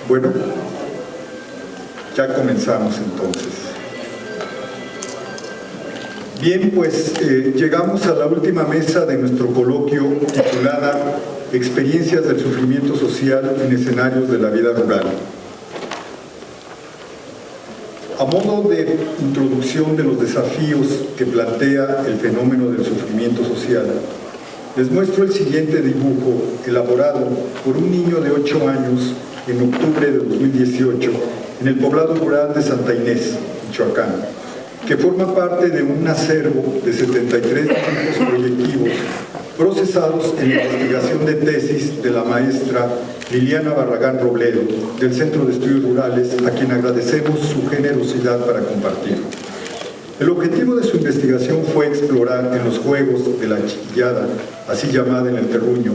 Bueno, ya comenzamos entonces. Bien, pues llegamos a la última mesa de nuestro coloquio titulada Experiencias del sufrimiento social en escenarios de la vida rural. A modo de introducción de los desafíos que plantea el fenómeno del sufrimiento social, les muestro el siguiente dibujo elaborado por un niño de 8 años en octubre de 2018 en el poblado rural de Santa Inés, Michoacán, que forma parte de un acervo de 73 dibujos proyectivos procesados en la investigación de tesis de la maestra Liliana Barragán Robledo, del Centro de Estudios Rurales, a quien agradecemos su generosidad para compartir. El objetivo de su investigación fue explorar en los juegos de la chiquillada, así llamada en el terruño,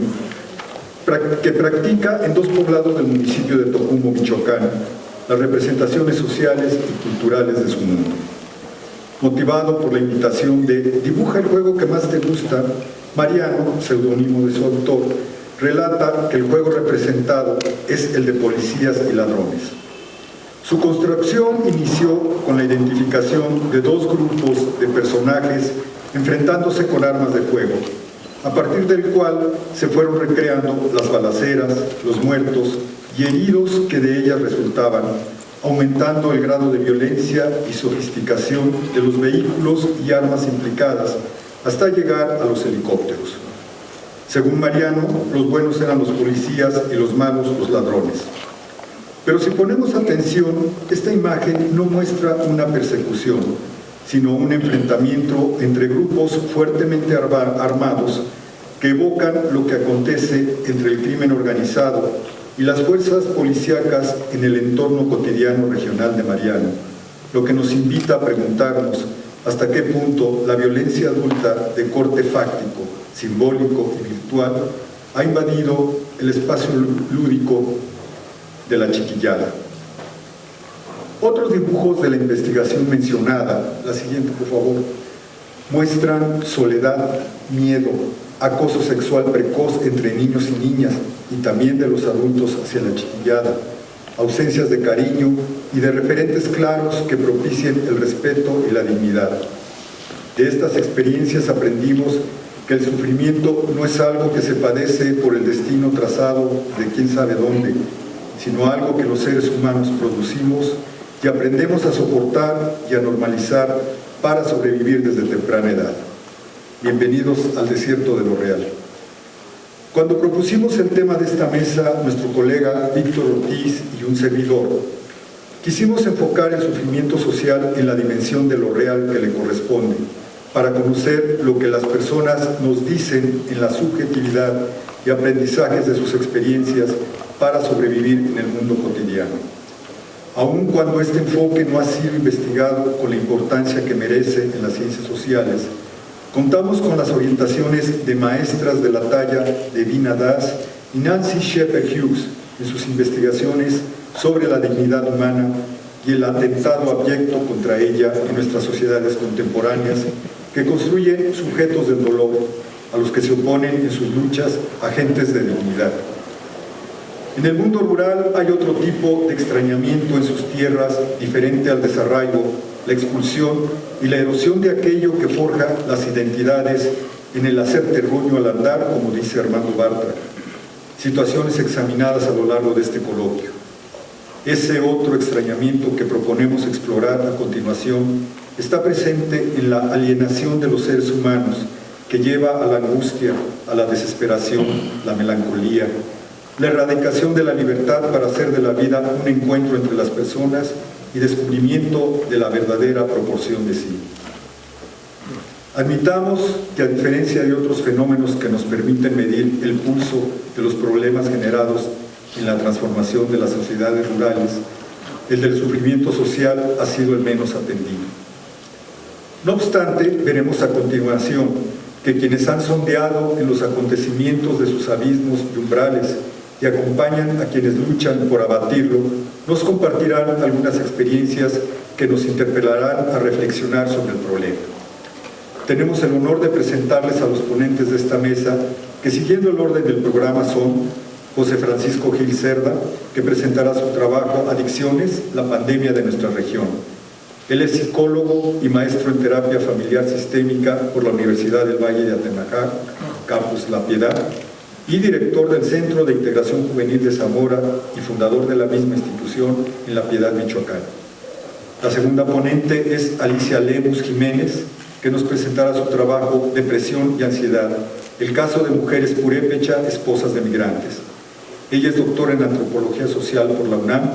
que practica en 2 poblados del municipio de Tocumbo, Michoacán, las representaciones sociales y culturales de su mundo. Motivado por la invitación de "dibuja el juego que más te gusta", Mariano, seudónimo de su autor, relata que el juego representado es el de policías y ladrones. Su construcción inició con la identificación de 2 grupos de personajes enfrentándose con armas de fuego, a partir del cual se fueron recreando las balaceras, los muertos y heridos que de ellas resultaban, aumentando el grado de violencia y sofisticación de los vehículos y armas implicadas, hasta llegar a los helicópteros. Según Mariano, los buenos eran los policías y los malos los ladrones. Pero si ponemos atención, esta imagen no muestra una persecución, sino un enfrentamiento entre grupos fuertemente armados que evocan lo que acontece entre el crimen organizado y las fuerzas policíacas en el entorno cotidiano regional de Mariano, lo que nos invita a preguntarnos hasta qué punto la violencia adulta de corte fáctico, simbólico y virtual ha invadido el espacio lúdico de la chiquillada. Otros dibujos de la investigación mencionada, la siguiente por favor, muestran soledad, miedo, acoso sexual precoz entre niños y niñas y también de los adultos hacia la chiquillada, ausencias de cariño y de referentes claros que propicien el respeto y la dignidad. De estas experiencias aprendimos que el sufrimiento no es algo que se padece por el destino trazado de quién sabe dónde, sino algo que los seres humanos producimos y aprendemos a soportar y a normalizar para sobrevivir desde temprana edad. Bienvenidos al desierto de lo real. Cuando propusimos el tema de esta mesa, nuestro colega Víctor Ortiz y un servidor, quisimos enfocar el sufrimiento social en la dimensión de lo real que le corresponde, para conocer lo que las personas nos dicen en la subjetividad y aprendizajes de sus experiencias para sobrevivir en el mundo cotidiano. Aun cuando este enfoque no ha sido investigado con la importancia que merece en las ciencias sociales, contamos con las orientaciones de maestras de la talla de Vina Das y Nancy Shepherd Hughes en sus investigaciones sobre la dignidad humana y el atentado abyecto contra ella en nuestras sociedades contemporáneas, que construyen sujetos del dolor a los que se oponen en sus luchas agentes de dignidad. En el mundo rural hay otro tipo de extrañamiento en sus tierras diferente al desarraigo, la expulsión y la erosión de aquello que forja las identidades en el hacer terruño al andar, como dice Armando Bartra. Situaciones examinadas a lo largo de este coloquio. Ese otro extrañamiento que proponemos explorar a continuación está presente en la alienación de los seres humanos, que lleva a la angustia, a la desesperación, la melancolía, la erradicación de la libertad para hacer de la vida un encuentro entre las personas y descubrimiento de la verdadera proporción de sí. Admitamos que, a diferencia de otros fenómenos que nos permiten medir el pulso de los problemas generados en la transformación de las sociedades rurales, el del sufrimiento social ha sido el menos atendido. No obstante, veremos a continuación que quienes han sondeado en los acontecimientos de sus abismos y umbrales y acompañan a quienes luchan por abatirlo, nos compartirán algunas experiencias que nos interpelarán a reflexionar sobre el problema. Tenemos el honor de presentarles a los ponentes de esta mesa, que siguiendo el orden del programa son José Francisco Gil Cerda, que presentará su trabajo Adicciones, la pandemia de nuestra región. Él es psicólogo y maestro en terapia familiar sistémica por la Universidad del Valle de Atemajac, Campus La Piedad, y director del Centro de Integración Juvenil de Zamora y fundador de la misma institución en La Piedad, Michoacán. La segunda ponente es Alicia Lemus Jiménez, que nos presentará su trabajo Depresión y Ansiedad, el caso de mujeres purépecha, esposas de migrantes. Ella es doctora en Antropología Social por la UNAM,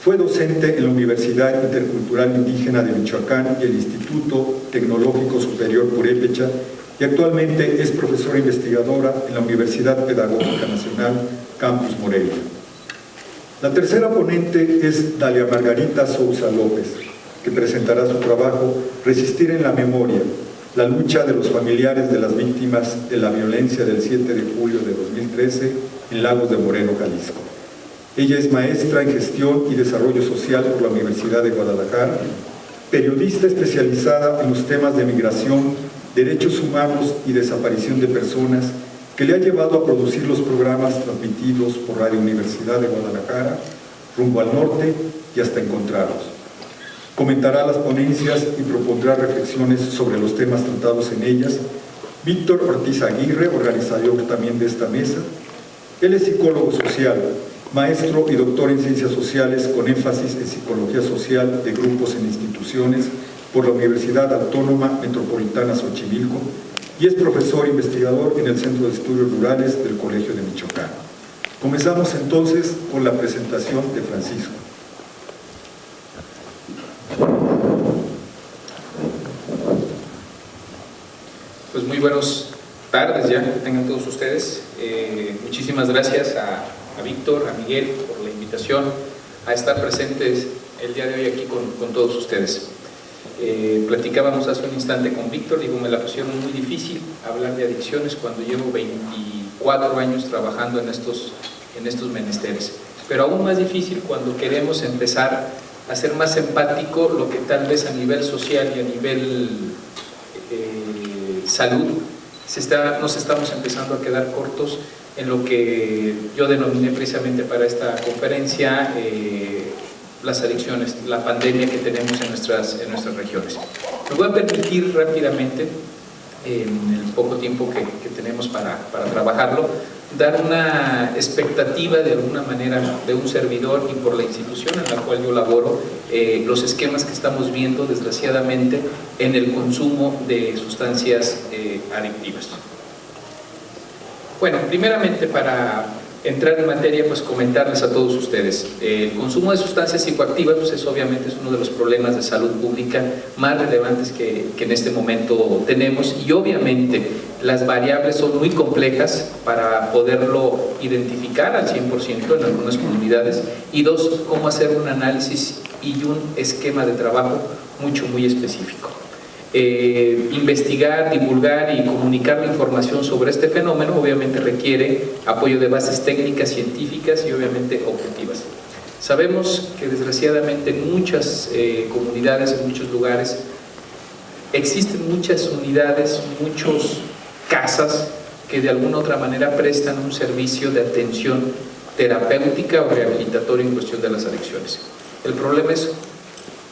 fue docente en la Universidad Intercultural Indígena de Michoacán y el Instituto Tecnológico Superior Purépecha, y actualmente es profesora investigadora en la Universidad Pedagógica Nacional, Campus Morelia. La tercera ponente es Dalia Margarita Sousa López, que presentará su trabajo Resistir en la Memoria, la lucha de los familiares de las víctimas de la violencia del 7 de julio de 2013 en Lagos de Moreno, Jalisco. Ella es maestra en Gestión y Desarrollo Social por la Universidad de Guadalajara, periodista especializada en los temas de migración, derechos humanos y desaparición de personas, que le ha llevado a producir los programas transmitidos por Radio Universidad de Guadalajara, Rumbo al Norte y Hasta Encontrarlos. Comentará las ponencias y propondrá reflexiones sobre los temas tratados en ellas Víctor Ortiz Aguirre, organizador también de esta mesa. Él es psicólogo social, maestro y doctor en ciencias sociales con énfasis en psicología social de grupos en instituciones por la Universidad Autónoma Metropolitana Xochimilco y es profesor investigador en el Centro de Estudios Rurales del Colegio de Michoacán. Comenzamos entonces con la presentación de Francisco. Pues muy buenas tardes ya que tengan todos ustedes. Muchísimas gracias a Víctor, a Miguel por la invitación a estar presentes el día de hoy aquí con todos ustedes. Platicábamos hace un instante con Víctor, digo, me la pusieron muy difícil hablar de adicciones cuando llevo 24 años trabajando en estos menesteres, pero aún más difícil cuando queremos empezar a ser más empático lo que tal vez a nivel social y a nivel salud nos estamos empezando a quedar cortos en lo que yo denominé precisamente para esta conferencia las adicciones, la pandemia que tenemos en nuestras regiones. Me voy a permitir rápidamente, en el poco tiempo que tenemos para trabajarlo, dar una expectativa de alguna manera de un servidor y por la institución en la cual yo laboro, los esquemas que estamos viendo desgraciadamente en el consumo de sustancias adictivas. Bueno, primeramente para entrar en materia, pues comentarles a todos ustedes, el consumo de sustancias psicoactivas pues obviamente es uno de los problemas de salud pública más relevantes que en este momento tenemos, y obviamente las variables son muy complejas para poderlo identificar al 100% en algunas comunidades, y dos, cómo hacer un análisis y un esquema de trabajo muy específico. Investigar, divulgar y comunicar la información sobre este fenómeno obviamente requiere apoyo de bases técnicas, científicas y obviamente objetivas. Sabemos que desgraciadamente en muchas comunidades, en muchos lugares, existen muchas unidades, muchas casas que de alguna u otra manera prestan un servicio de atención terapéutica o rehabilitatoria en cuestión de las adicciones. El problema es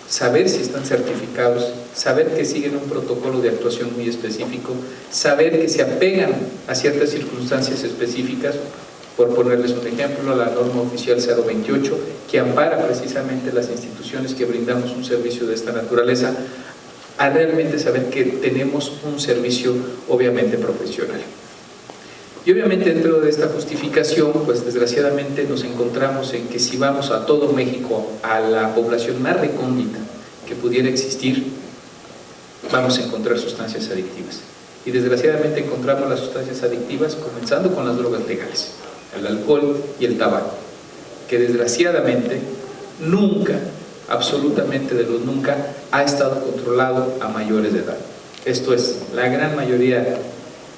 saber si están certificados, saber que siguen un protocolo de actuación muy específico, saber que se apegan a ciertas circunstancias específicas. Por ponerles un ejemplo, la norma oficial 028, que ampara precisamente las instituciones que brindamos un servicio de esta naturaleza, a realmente saber que tenemos un servicio obviamente profesional. Y obviamente dentro de esta justificación, pues desgraciadamente nos encontramos en que si vamos a todo México, a la población más recóndita que pudiera existir, vamos a encontrar sustancias adictivas. Y desgraciadamente encontramos las sustancias adictivas comenzando con las drogas legales, el alcohol y el tabaco, que desgraciadamente nunca, absolutamente de los nunca, ha estado controlado a mayores de edad. Esto es, la gran mayoría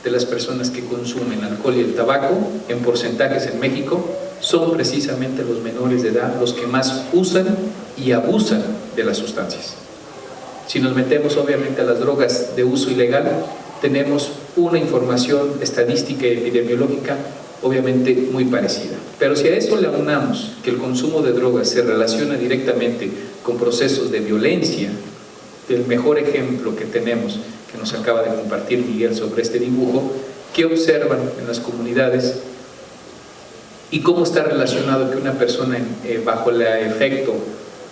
de las personas que consumen alcohol y el tabaco en porcentajes en México son precisamente los menores de edad los que más usan y abusan de las sustancias. Si nos metemos obviamente a las drogas de uso ilegal, tenemos una información estadística y epidemiológica obviamente muy parecida. Pero si a eso le aunamos que el consumo de drogas se relaciona directamente con procesos de violencia, el mejor ejemplo que tenemos, que nos acaba de compartir Miguel sobre este dibujo, ¿qué observan en las comunidades? ¿Y cómo está relacionado que una persona bajo el efecto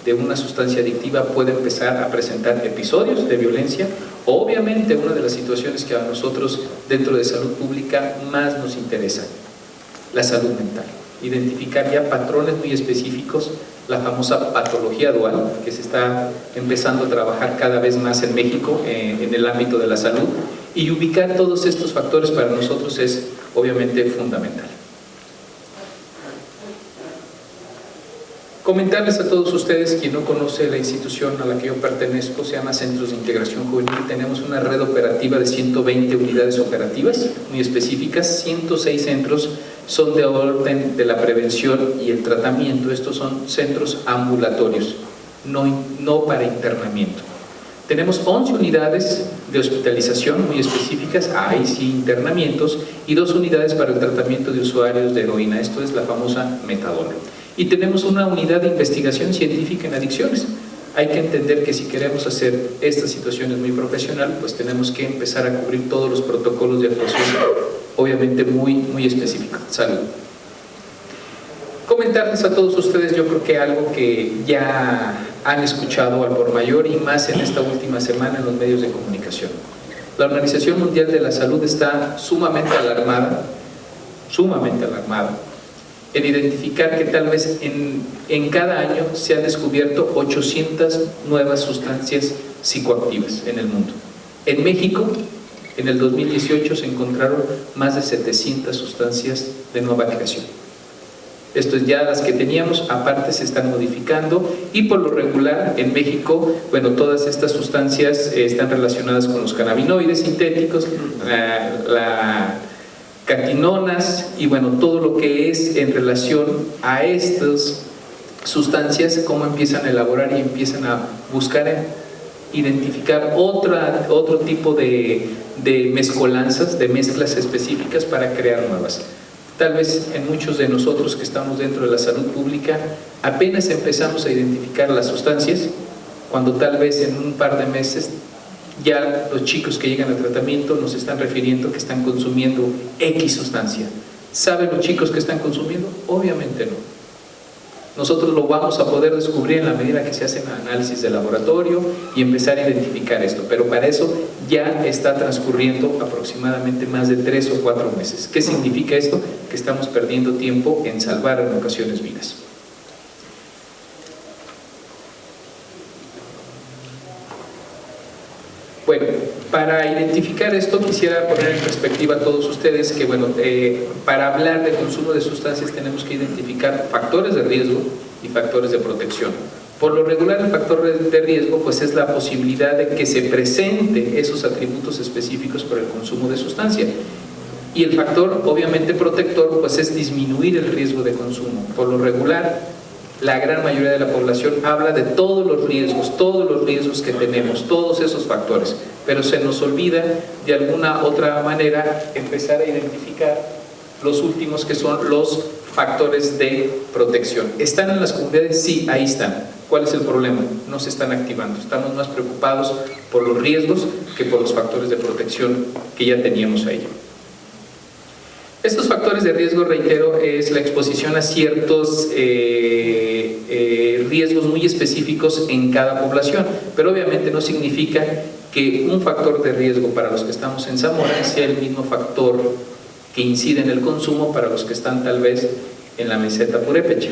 de una sustancia adictiva puede empezar a presentar episodios de violencia? Obviamente una de las situaciones que a nosotros dentro de salud pública más nos interesa, la salud mental. Identificar ya patrones muy específicos, la famosa patología dual, que se está empezando a trabajar cada vez más en México en el ámbito de la salud, y ubicar todos estos factores para nosotros es obviamente fundamental. Comentarles a todos ustedes, quien no conoce la institución a la que yo pertenezco, se llama Centros de Integración Juvenil. Tenemos una red operativa de 120 unidades operativas muy específicas, 106 centros son de orden de la prevención y el tratamiento. Estos son centros ambulatorios, no para internamiento. Tenemos 11 unidades de hospitalización muy específicas, ahí sí internamientos, y 2 unidades para el tratamiento de usuarios de heroína, esto es la famosa metadona. Y tenemos una unidad de investigación científica en adicciones. Hay que entender que si queremos hacer estas situaciones muy profesional, pues tenemos que empezar a cubrir todos los protocolos de actuación, obviamente muy específicos. Salud. Comentarles a todos ustedes, yo creo que algo que ya han escuchado al por mayor y más en esta última semana en los medios de comunicación. La Organización Mundial de la Salud está sumamente alarmada en identificar que tal vez en cada año se han descubierto 800 nuevas sustancias psicoactivas en el mundo. En México, en el 2018 se encontraron más de 700 sustancias de nueva creación. Esto es, ya las que teníamos, aparte se están modificando, y por lo regular en México, bueno, todas estas sustancias están relacionadas con los cannabinoides sintéticos, la catinonas y bueno, todo lo que es en relación a estas sustancias, cómo empiezan a elaborar y empiezan a buscar identificar otro tipo de mezcolanzas, de mezclas específicas para crear nuevas. Tal vez en muchos de nosotros que estamos dentro de la salud pública apenas empezamos a identificar las sustancias, cuando tal vez en un par de meses ya los chicos que llegan al tratamiento nos están refiriendo que están consumiendo X sustancia. ¿Saben los chicos que están consumiendo? Obviamente no. Nosotros lo vamos a poder descubrir en la medida que se hacen análisis de laboratorio y empezar a identificar esto, pero para eso ya está transcurriendo aproximadamente más de 3 o 4 meses. ¿Qué significa esto? Que estamos perdiendo tiempo en salvar en ocasiones vidas. Bueno, para identificar esto quisiera poner en perspectiva a todos ustedes que bueno, para hablar de consumo de sustancias tenemos que identificar factores de riesgo y factores de protección. Por lo regular el factor de riesgo pues es la posibilidad de que se presente esos atributos específicos por el consumo de sustancia. Y el factor obviamente protector pues es disminuir el riesgo de consumo. Por lo regular la gran mayoría de la población habla de todos los riesgos que tenemos, todos esos factores, pero se nos olvida de alguna otra manera empezar a identificar los últimos que son los factores de protección. ¿Están en las comunidades? Sí, ahí están. ¿Cuál es el problema? No se están activando. Estamos más preocupados por los riesgos que por los factores de protección que ya teníamos ahí. Estos factores de riesgo, reitero, es la exposición a ciertos riesgos muy específicos en cada población, pero obviamente no significa que un factor de riesgo para los que estamos en Zamora sea el mismo factor que incide en el consumo para los que están tal vez en la meseta purépecha.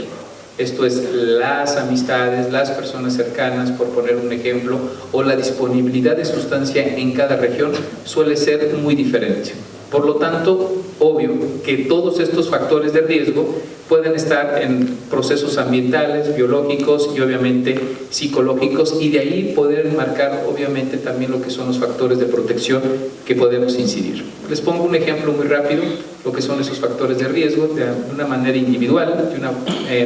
Esto es las amistades, las personas cercanas, por poner un ejemplo, o la disponibilidad de sustancia en cada región suele ser muy diferente. Por lo tanto, obvio que todos estos factores de riesgo pueden estar en procesos ambientales, biológicos y obviamente psicológicos, y de ahí poder enmarcar obviamente también lo que son los factores de protección que podemos incidir. Les pongo un ejemplo muy rápido, lo que son esos factores de riesgo de una manera individual, de una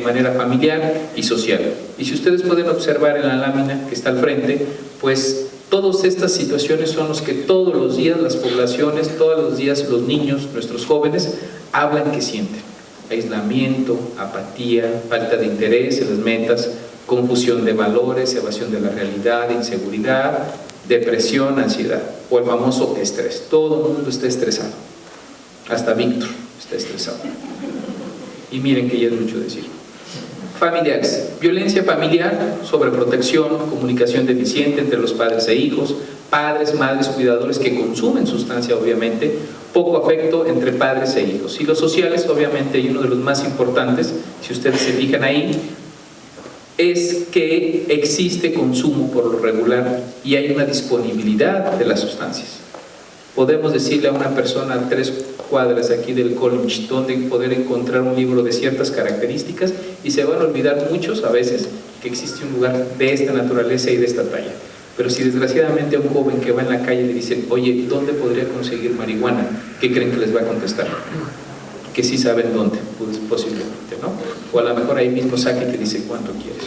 manera familiar y social. Y si ustedes pueden observar en la lámina que está al frente, pues todas estas situaciones son los que todos los días las poblaciones, todos los días los niños, nuestros jóvenes, hablan qué sienten: aislamiento, apatía, falta de interés en las metas, confusión de valores, evasión de la realidad, inseguridad, depresión, ansiedad o el famoso estrés. Todo el mundo está estresado, hasta Víctor está estresado. Y miren que ya es mucho decir. Familiares: violencia familiar, sobreprotección, comunicación deficiente entre los padres e hijos, padres, madres, cuidadores que consumen sustancia, obviamente, poco afecto entre padres e hijos. Y los sociales, obviamente, y uno de los más importantes, si ustedes se fijan ahí, es que existe consumo por lo regular y hay una disponibilidad de las sustancias. Podemos decirle a una persona a 3 cuadras aquí del college donde poder encontrar un libro de ciertas características y se van a olvidar muchos a veces que existe un lugar de esta naturaleza y de esta talla. Pero si desgraciadamente a un joven que va en la calle le dicen: oye, ¿dónde podría conseguir marihuana?, ¿qué creen que les va a contestar? Que sí saben dónde, pues posiblemente, ¿no? O a lo mejor ahí mismo saque y te dice: ¿cuánto quieres?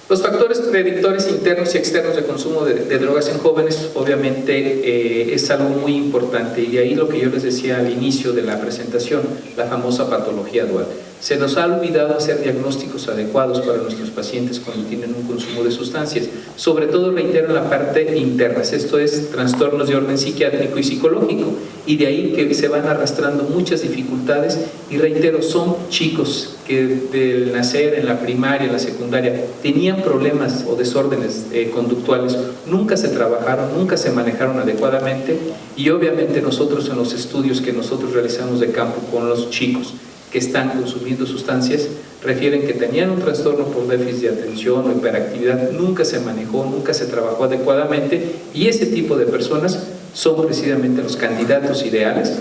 Los factores predictores internos y externos de consumo de drogas en jóvenes, obviamente, es algo muy importante, y de ahí lo que yo les decía al inicio de la presentación, la famosa patología dual. Se nos ha olvidado hacer diagnósticos adecuados para nuestros pacientes cuando tienen un consumo de sustancias, sobre todo, reitero, en la parte interna, esto es, trastornos de orden psiquiátrico y psicológico, y de ahí que se van arrastrando muchas dificultades, y reitero, son chicos que del nacer, en la primaria, en la secundaria, tenían problemas o desórdenes conductuales, nunca se trabajaron, nunca se manejaron adecuadamente, y obviamente nosotros en los estudios que nosotros realizamos de campo con los chicos que están consumiendo sustancias, refieren que tenían un trastorno por déficit de atención o hiperactividad, nunca se manejó, nunca se trabajó adecuadamente, y ese tipo de personas son precisamente los candidatos ideales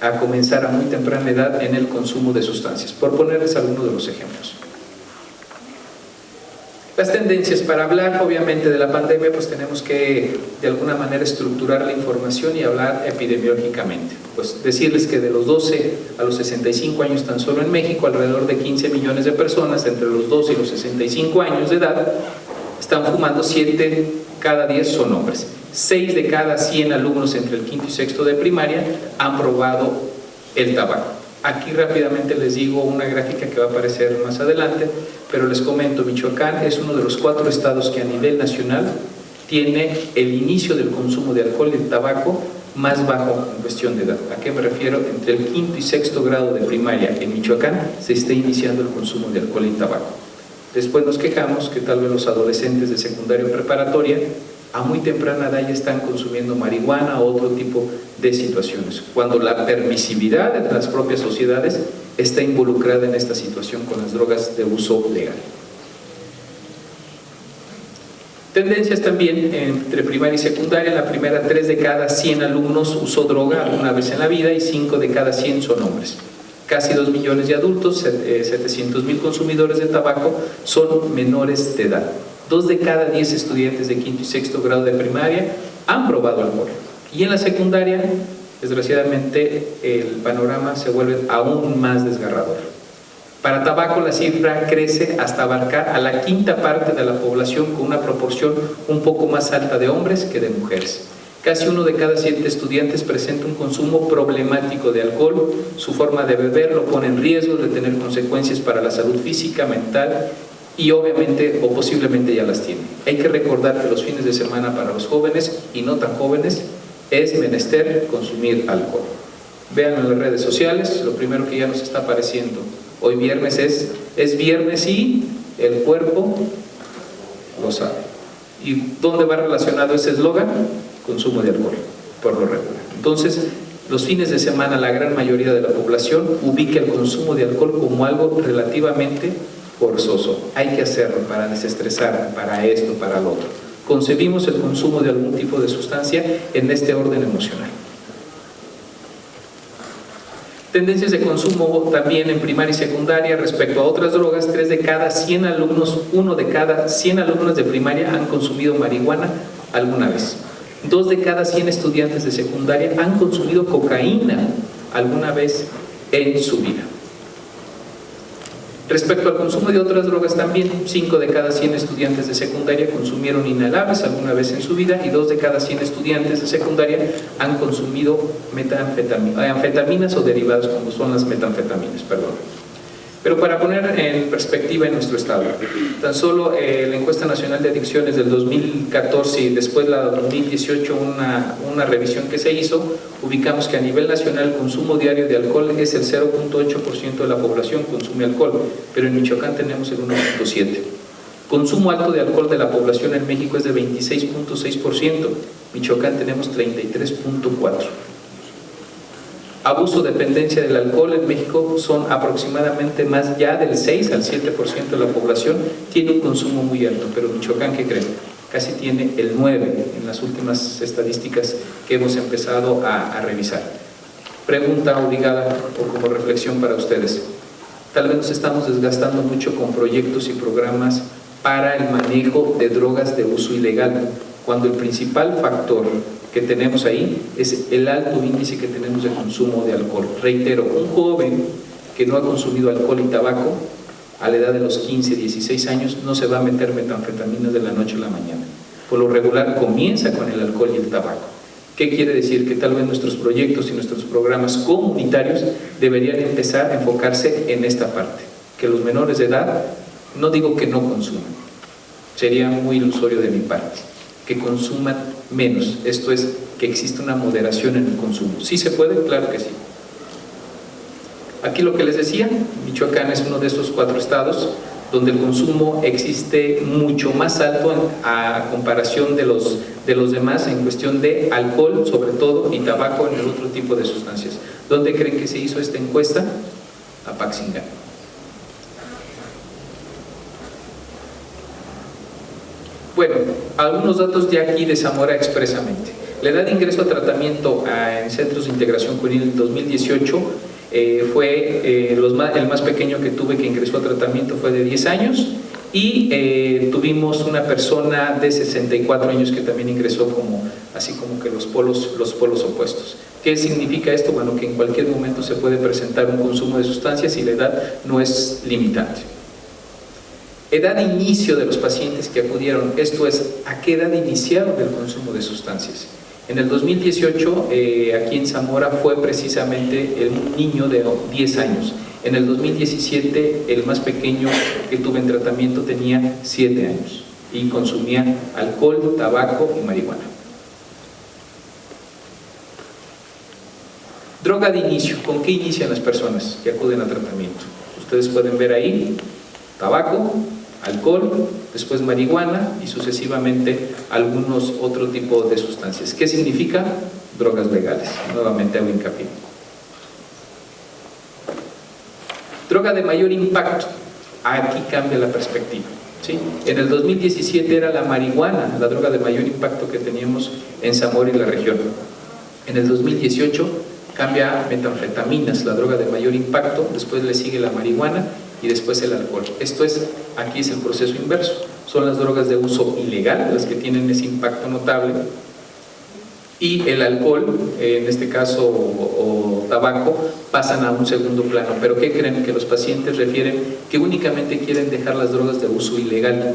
a comenzar a muy temprana edad en el consumo de sustancias, por ponerles algunos de los ejemplos. Las tendencias: para hablar obviamente de la pandemia, pues tenemos que de alguna manera estructurar la información y hablar epidemiológicamente. Pues decirles que de los 12 a los 65 años tan solo en México, alrededor de 15 millones de personas entre los 12 y los 65 años de edad están fumando. 7 cada 10 son hombres. 6 de cada 100 alumnos entre el quinto y sexto de primaria han probado el tabaco. Aquí rápidamente les digo una gráfica que va a aparecer más adelante, pero les comento: Michoacán es uno de los 4 estados que a nivel nacional tiene el inicio del consumo de alcohol y de tabaco más bajo en cuestión de edad. ¿A qué me refiero? Entre el quinto y sexto grado de primaria en Michoacán se está iniciando el consumo de alcohol y tabaco. Después nos quejamos que tal vez los adolescentes de secundaria o preparatoria a muy temprana edad ya están consumiendo marihuana o otro tipo de situaciones, cuando la permisividad de las propias sociedades está involucrada en esta situación con las drogas de uso legal. Tendencias también entre primaria y secundaria: en la primera, 3 de cada 100 alumnos usó droga alguna vez en la vida y 5 de cada 100 son hombres. Casi 2 millones de adultos, 700,000 consumidores de tabaco son menores de edad. 2 de cada 10 estudiantes de quinto y sexto grado de primaria han probado alcohol. Y en la secundaria, desgraciadamente, el panorama se vuelve aún más desgarrador. Para tabaco la cifra crece hasta abarcar a la quinta parte de la población, con una proporción un poco más alta de hombres que de mujeres. Casi 1 de cada 7 estudiantes presenta un consumo problemático de alcohol. Su forma de beber lo pone en riesgo de tener consecuencias para la salud física, mental y obviamente o posiblemente ya las tiene. Hay que recordar que los fines de semana para los jóvenes y no tan jóvenes es menester consumir alcohol. Vean en las redes sociales, lo primero que ya nos está apareciendo. Hoy viernes es viernes y el cuerpo lo sabe. ¿Y dónde va relacionado ese eslogan? Consumo de alcohol, por lo regular. Entonces, los fines de semana la gran mayoría de la población ubica el consumo de alcohol como algo relativamente forzoso. Hay que hacerlo para desestresar, para esto, para lo otro. Concebimos el consumo de algún tipo de sustancia en este orden emocional. Tendencias de consumo también en primaria y secundaria respecto a otras drogas: 3 de cada 100 alumnos, 1 de cada 100 alumnos de primaria han consumido marihuana alguna vez. 2 de cada 100 estudiantes de secundaria han consumido cocaína alguna vez en su vida. Respecto al consumo de otras drogas también, 5 de cada 100 estudiantes de secundaria consumieron inhalables alguna vez en su vida y 2 de cada 100 estudiantes de secundaria han consumido anfetaminas o derivados como son las metanfetaminas, Pero para poner en perspectiva en nuestro estado, tan solo la encuesta nacional de adicciones del 2014 y después la de 2018, una revisión que se hizo, ubicamos que a nivel nacional el consumo diario de alcohol es el 0.8% de la población consume alcohol, pero en Michoacán tenemos el 1.7%. Consumo alto de alcohol de la población en México es de 26.6%, Michoacán tenemos 33.4%. Abuso, dependencia del alcohol en México son aproximadamente más ya del 6 al 7% de la población tiene un consumo muy alto, pero Michoacán, ¿qué creen? Casi tiene el 9% en las últimas estadísticas que hemos empezado a revisar. Pregunta obligada o como reflexión para ustedes. Tal vez nos estamos desgastando mucho con proyectos y programas para el manejo de drogas de uso ilegal, cuando el principal factor que tenemos ahí es el alto índice que tenemos de consumo de alcohol. Reitero, un joven que no ha consumido alcohol y tabaco a la edad de los 15, 16 años no se va a meter metanfetaminas de la noche a la mañana. Por lo regular comienza con el alcohol y el tabaco. ¿Qué quiere decir? Que tal vez nuestros proyectos y nuestros programas comunitarios deberían empezar a enfocarse en esta parte, que los menores de edad, no digo que no consuman, sería muy ilusorio de mi parte, que consuman menos, esto es, que existe una moderación en el consumo. ¿Sí se puede? Claro que sí. Aquí lo que les decía, Michoacán es uno de esos 4 estados donde el consumo existe mucho más alto a comparación de los demás en cuestión de alcohol, sobre todo, y tabaco en el otro tipo de sustancias. ¿Dónde creen que se hizo esta encuesta? Apaxingán. Bueno, algunos datos ya aquí de Zamora expresamente. La edad de ingreso a tratamiento en centros de integración juvenil en 2018 fue el más pequeño que tuve que ingresó a tratamiento fue de 10 años y tuvimos una persona de 64 años que también ingresó así como que los polos opuestos. ¿Qué significa esto? Bueno, que en cualquier momento se puede presentar un consumo de sustancias y la edad no es limitante. Edad de inicio de los pacientes que acudieron, esto es, ¿a qué edad iniciaron el consumo de sustancias? En el 2018, aquí en Zamora, fue precisamente un niño de 10 años. En el 2017, el más pequeño que tuve en tratamiento tenía 7 años y consumía alcohol, tabaco y marihuana. Droga de inicio, ¿con qué inician las personas que acuden a tratamiento? Ustedes pueden ver ahí, tabaco, alcohol, después marihuana y sucesivamente algunos otro tipo de sustancias. ¿Qué significa? Drogas legales. Nuevamente hago hincapié. Droga de mayor impacto. Aquí cambia la perspectiva, ¿sí? En el 2017 era la marihuana, la droga de mayor impacto que teníamos en Zamora y la región. En el 2018 cambia a metanfetaminas, la droga de mayor impacto, después le sigue la marihuana y después el alcohol. Esto es, aquí es el proceso inverso. Son las drogas de uso ilegal las que tienen ese impacto notable y el alcohol, en este caso o tabaco, pasan a un segundo plano. ¿Pero qué creen? Que los pacientes refieren que únicamente quieren dejar las drogas de uso ilegal.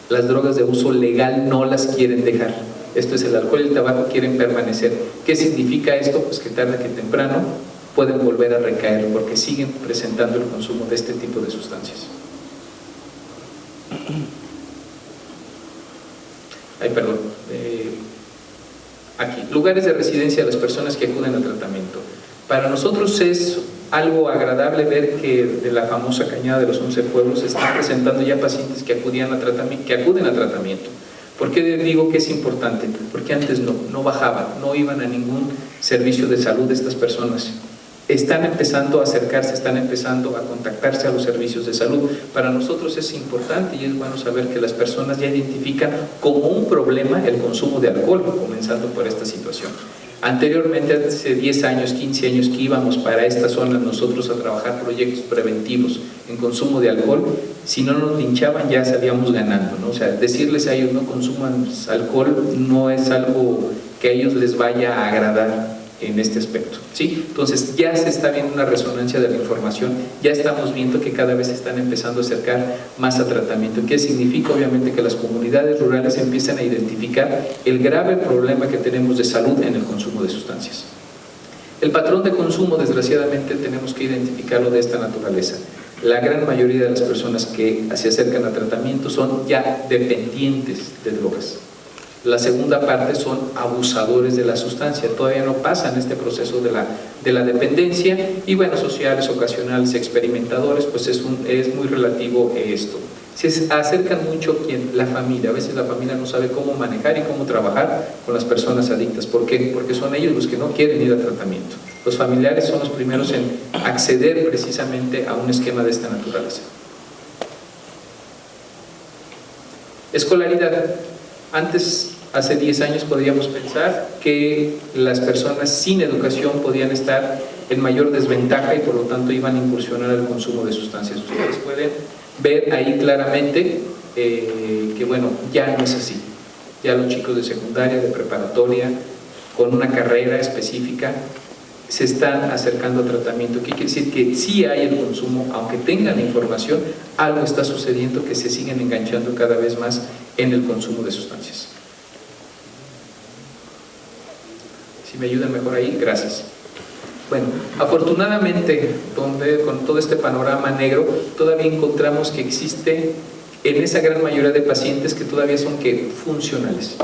Las drogas de uso legal no las quieren dejar. Esto es, el alcohol y el tabaco quieren permanecer. ¿Qué significa esto? Pues que tarde que temprano pueden volver a recaer porque siguen presentando el consumo de este tipo de sustancias. Aquí, lugares de residencia de las personas que acuden al tratamiento. Para nosotros es algo agradable ver que de la famosa Cañada de los 11 Pueblos se están presentando ya pacientes que acuden a tratamiento. ¿Por qué digo que es importante? Porque antes no bajaban, no iban a ningún servicio de salud estas personas. Están empezando a acercarse, están empezando a contactarse a los servicios de salud. Para nosotros es importante y es bueno saber que las personas ya identifican como un problema el consumo de alcohol, comenzando por esta situación. Anteriormente, hace 10 años, 15 años que íbamos para esta zona nosotros a trabajar proyectos preventivos en consumo de alcohol, si no nos linchaban ya salíamos ganando, ¿no? O sea, decirles a ellos no consuman alcohol no es algo que a ellos les vaya a agradar. en este aspecto, ¿sí? Entonces ya se está viendo una resonancia de la información, ya estamos viendo que cada vez se están empezando a acercar más a tratamiento. ¿Qué significa? Obviamente que las comunidades rurales empiezan a identificar el grave problema que tenemos de salud en el consumo de sustancias. El patrón de consumo, desgraciadamente, tenemos que identificarlo de esta naturaleza. La gran mayoría de las personas que se acercan a tratamiento son ya dependientes de drogas. La segunda parte son abusadores de la sustancia, todavía no pasan este proceso de la dependencia, y bueno, sociales, ocasionales, experimentadores, pues es muy relativo esto. Se acercan mucho la familia, a veces la familia no sabe cómo manejar y cómo trabajar con las personas adictas. ¿Por qué? Porque son ellos los que no quieren ir a tratamiento. Los familiares son los primeros en acceder precisamente a un esquema de esta naturaleza. Escolaridad. Antes, hace 10 años, podríamos pensar que las personas sin educación podían estar en mayor desventaja y por lo tanto iban a incursionar al consumo de sustancias. Ustedes pueden ver ahí claramente que bueno, ya no es así. Ya los chicos de secundaria, de preparatoria, con una carrera específica, se están acercando a tratamiento. ¿Qué quiere decir? Que sí hay el consumo, aunque tengan información, algo está sucediendo, que se siguen enganchando cada vez más en el consumo de sustancias. Si me ayudan mejor ahí, gracias. Bueno, afortunadamente, con todo este panorama negro, todavía encontramos que existe en esa gran mayoría de pacientes que todavía son funcionales.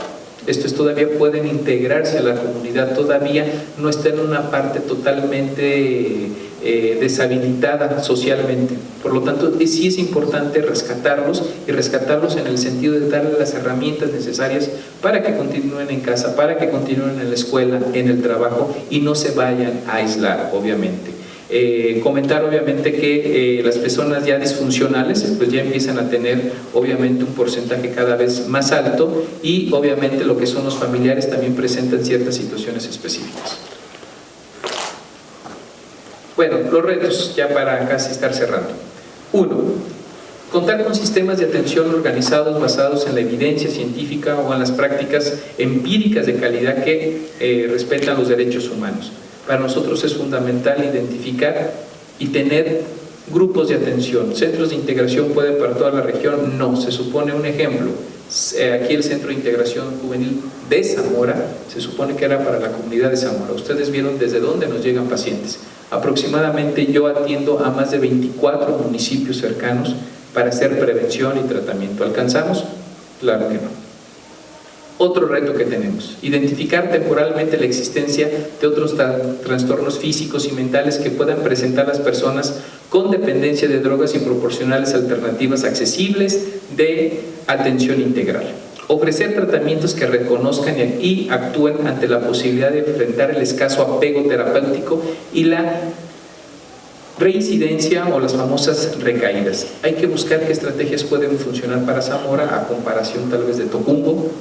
Esto es, todavía pueden integrarse a la comunidad, todavía no están en una parte totalmente deshabilitada socialmente. Por lo tanto, sí es importante rescatarlos, y rescatarlos en el sentido de darles las herramientas necesarias para que continúen en casa, para que continúen en la escuela, en el trabajo, y no se vayan a aislar, obviamente. Comentar obviamente que las personas ya disfuncionales pues ya empiezan a tener obviamente un porcentaje cada vez más alto, y obviamente lo que son los familiares también presentan ciertas situaciones específicas. Bueno, los retos ya para casi estar cerrando. 1. Contar con sistemas de atención organizados basados en la evidencia científica o en las prácticas empíricas de calidad que respetan los derechos humanos. Para nosotros es fundamental identificar y tener grupos de atención. ¿Centros de integración pueden para toda la región? No. Se supone, un ejemplo, aquí el Centro de Integración Juvenil de Zamora, se supone que era para la comunidad de Zamora. Ustedes vieron desde dónde nos llegan pacientes. Aproximadamente yo atiendo a más de 24 municipios cercanos para hacer prevención y tratamiento. ¿Alcanzamos? Claro que no. Otro reto que tenemos, identificar temporalmente la existencia de otros trastornos físicos y mentales que puedan presentar las personas con dependencia de drogas y proporcionarles alternativas accesibles de atención integral. Ofrecer tratamientos que reconozcan y actúen ante la posibilidad de enfrentar el escaso apego terapéutico y la reincidencia o las famosas recaídas. Hay que buscar qué estrategias pueden funcionar para Zamora a comparación tal vez de Tocumbo,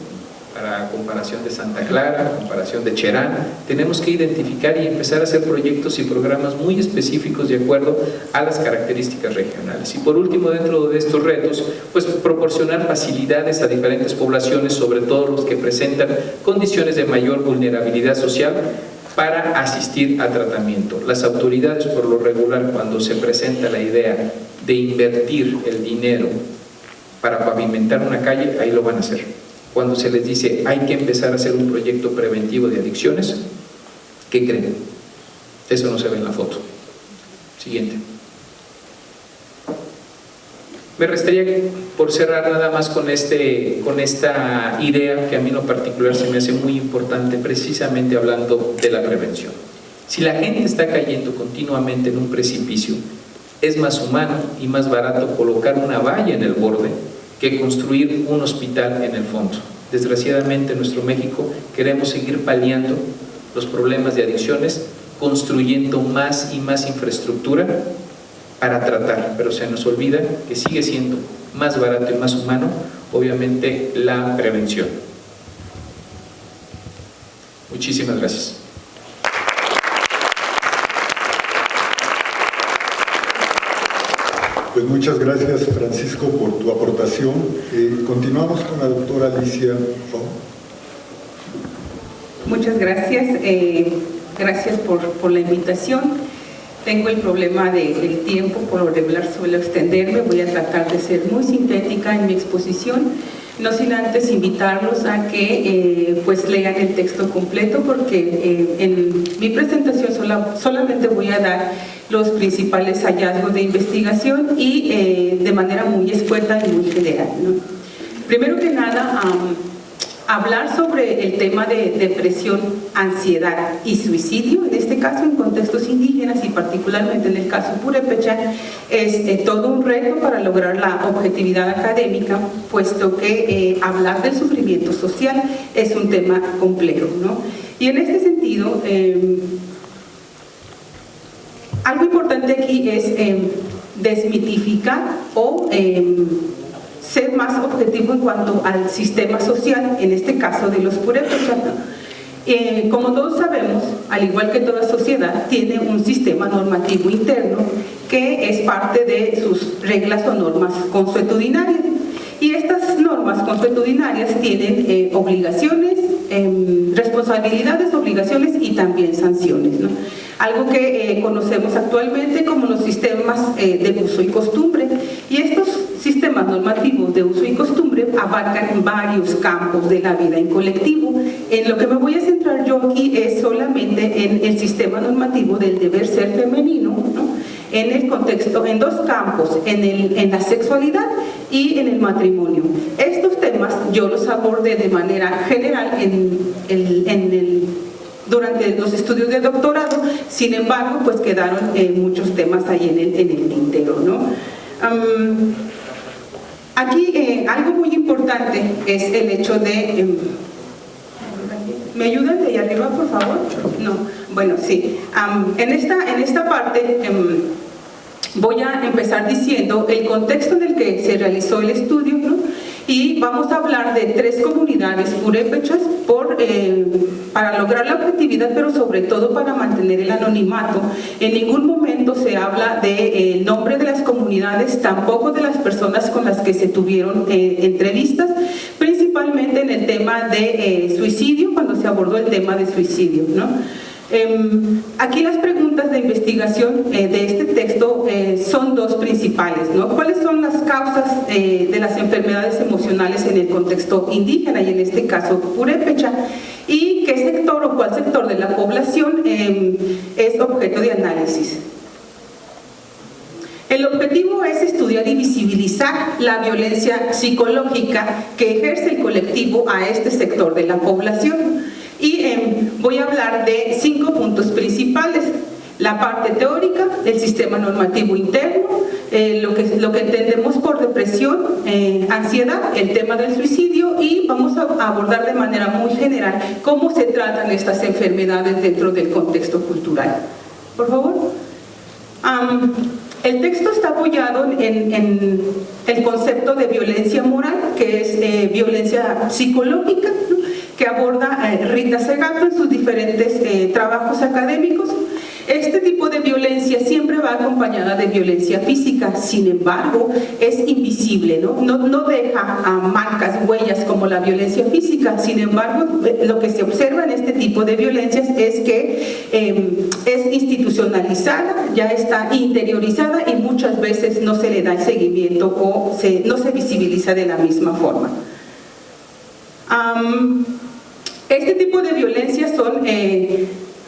para comparación de Santa Clara, comparación de Cherán. Tenemos que identificar y empezar a hacer proyectos y programas muy específicos de acuerdo a las características regionales. Y por último, dentro de estos retos, pues proporcionar facilidades a diferentes poblaciones, sobre todo los que presentan condiciones de mayor vulnerabilidad social, para asistir a tratamiento. Las autoridades, por lo regular, cuando se presenta la idea de invertir el dinero para pavimentar una calle, ahí lo van a hacer. Cuando se les dice hay que empezar a hacer un proyecto preventivo de adicciones, ¿qué creen? Eso no se ve en la foto. Siguiente. Me restaría, por cerrar nada más con esta idea que a mí en lo particular se me hace muy importante, precisamente hablando de la prevención. Si la gente está cayendo continuamente en un precipicio, es más humano y más barato colocar una valla en el borde que construir un hospital en el fondo. Desgraciadamente en nuestro México queremos seguir paliando los problemas de adicciones, construyendo más y más infraestructura para tratar, pero se nos olvida que sigue siendo más barato y más humano, obviamente, la prevención. Muchísimas gracias. Pues muchas gracias, Francisco, por tu aportación. Continuamos con la doctora Alicia. Muchas gracias. Gracias por la invitación. Tengo el problema del tiempo, por lo regular suelo extenderme, voy a tratar de ser muy sintética en mi exposición, no sin antes invitarlos a que pues lean el texto completo, porque en mi presentación solamente voy a dar los principales hallazgos de investigación y de manera muy escueta y muy general, ¿no? Primero que nada, hablar sobre el tema de depresión, ansiedad y suicidio, en este caso en contextos indígenas y particularmente en el caso purépecha, es todo un reto para lograr la objetividad académica, puesto que hablar del sufrimiento social es un tema complejo, ¿no? Y en este sentido, algo importante aquí es desmitificar o ser más objetivo en cuanto al sistema social, en este caso de los purépechas. Como todos sabemos, al igual que toda sociedad, tiene un sistema normativo interno que es parte de sus reglas o normas consuetudinarias. Y estas normas consuetudinarias tienen obligaciones, responsabilidades, obligaciones y también sanciones, ¿no? Algo que conocemos actualmente como los sistemas de uso y costumbre. Y estos sistemas normativos de uso y costumbre abarcan varios campos de la vida en colectivo. En lo que me voy a centrar yo aquí es solamente en el sistema normativo del deber ser femenino, ¿no? En el contexto, en dos campos, en la sexualidad y en el matrimonio. Estos temas yo los abordé de manera general durante los estudios de doctorado, sin embargo, pues quedaron muchos temas ahí en el tintero, ¿no? Aquí algo muy importante es el hecho de... ¿me ayudan de ahí arriba, por favor? No, bueno, sí. En esta parte voy a empezar diciendo el contexto en el que se realizó el estudio, ¿no? Y vamos a hablar de 3 comunidades purépechas para lograr la objetividad, pero sobre todo para mantener el anonimato. En ningún momento se habla del nombre de las comunidades, tampoco de las personas con las que se tuvieron entrevistas, principalmente en el tema de suicidio, cuando se abordó el tema de suicidio, ¿no? Aquí las preguntas de investigación de este texto son 2 principales, ¿no? ¿Cuáles son las causas de las enfermedades emocionales en el contexto indígena y en este caso purépecha? ¿Y qué sector o cuál sector de la población es objeto de análisis? El objetivo es estudiar y visibilizar la violencia psicológica que ejerce el colectivo a este sector de la población. Y voy a hablar de 5 puntos principales: la parte teórica, el sistema normativo interno, lo que entendemos por depresión, ansiedad, el tema del suicidio, y vamos a abordar de manera muy general cómo se tratan estas enfermedades dentro del contexto cultural. Por favor. El texto está apoyado en el concepto de violencia moral, que es violencia psicológica, ¿no?, que aborda Rita Segato en sus diferentes trabajos académicos. Este tipo de violencia siempre va acompañada de violencia física, sin embargo, es invisible, ¿no? No deja marcas, huellas como la violencia física. Sin embargo, lo que se observa en este tipo de violencias es que es institucionalizada, ya está interiorizada y muchas veces no se le da el seguimiento o no se visibiliza de la misma forma. Este tipo de violencias son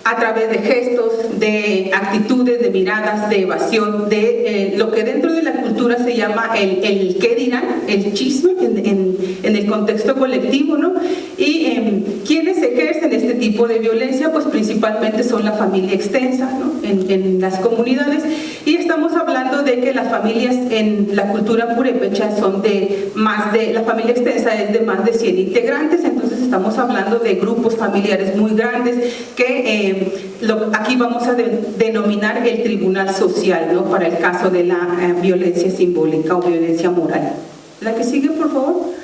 a través de gestos, de actitudes, de miradas, de evasión, de lo que dentro de la cultura se llama el qué dirán, el chisme en el contexto colectivo, ¿no? Y quienes ejercen este tipo de violencia, pues principalmente son la familia extensa, ¿no?, en las comunidades. Y estamos hablando de que las familias en la cultura purépecha son la familia extensa es de más de 100 integrantes, entonces estamos hablando de grupos familiares muy grandes que aquí vamos a denominar el tribunal social, ¿no?, para el caso de la violencia simbólica o violencia moral. La que sigue, por favor.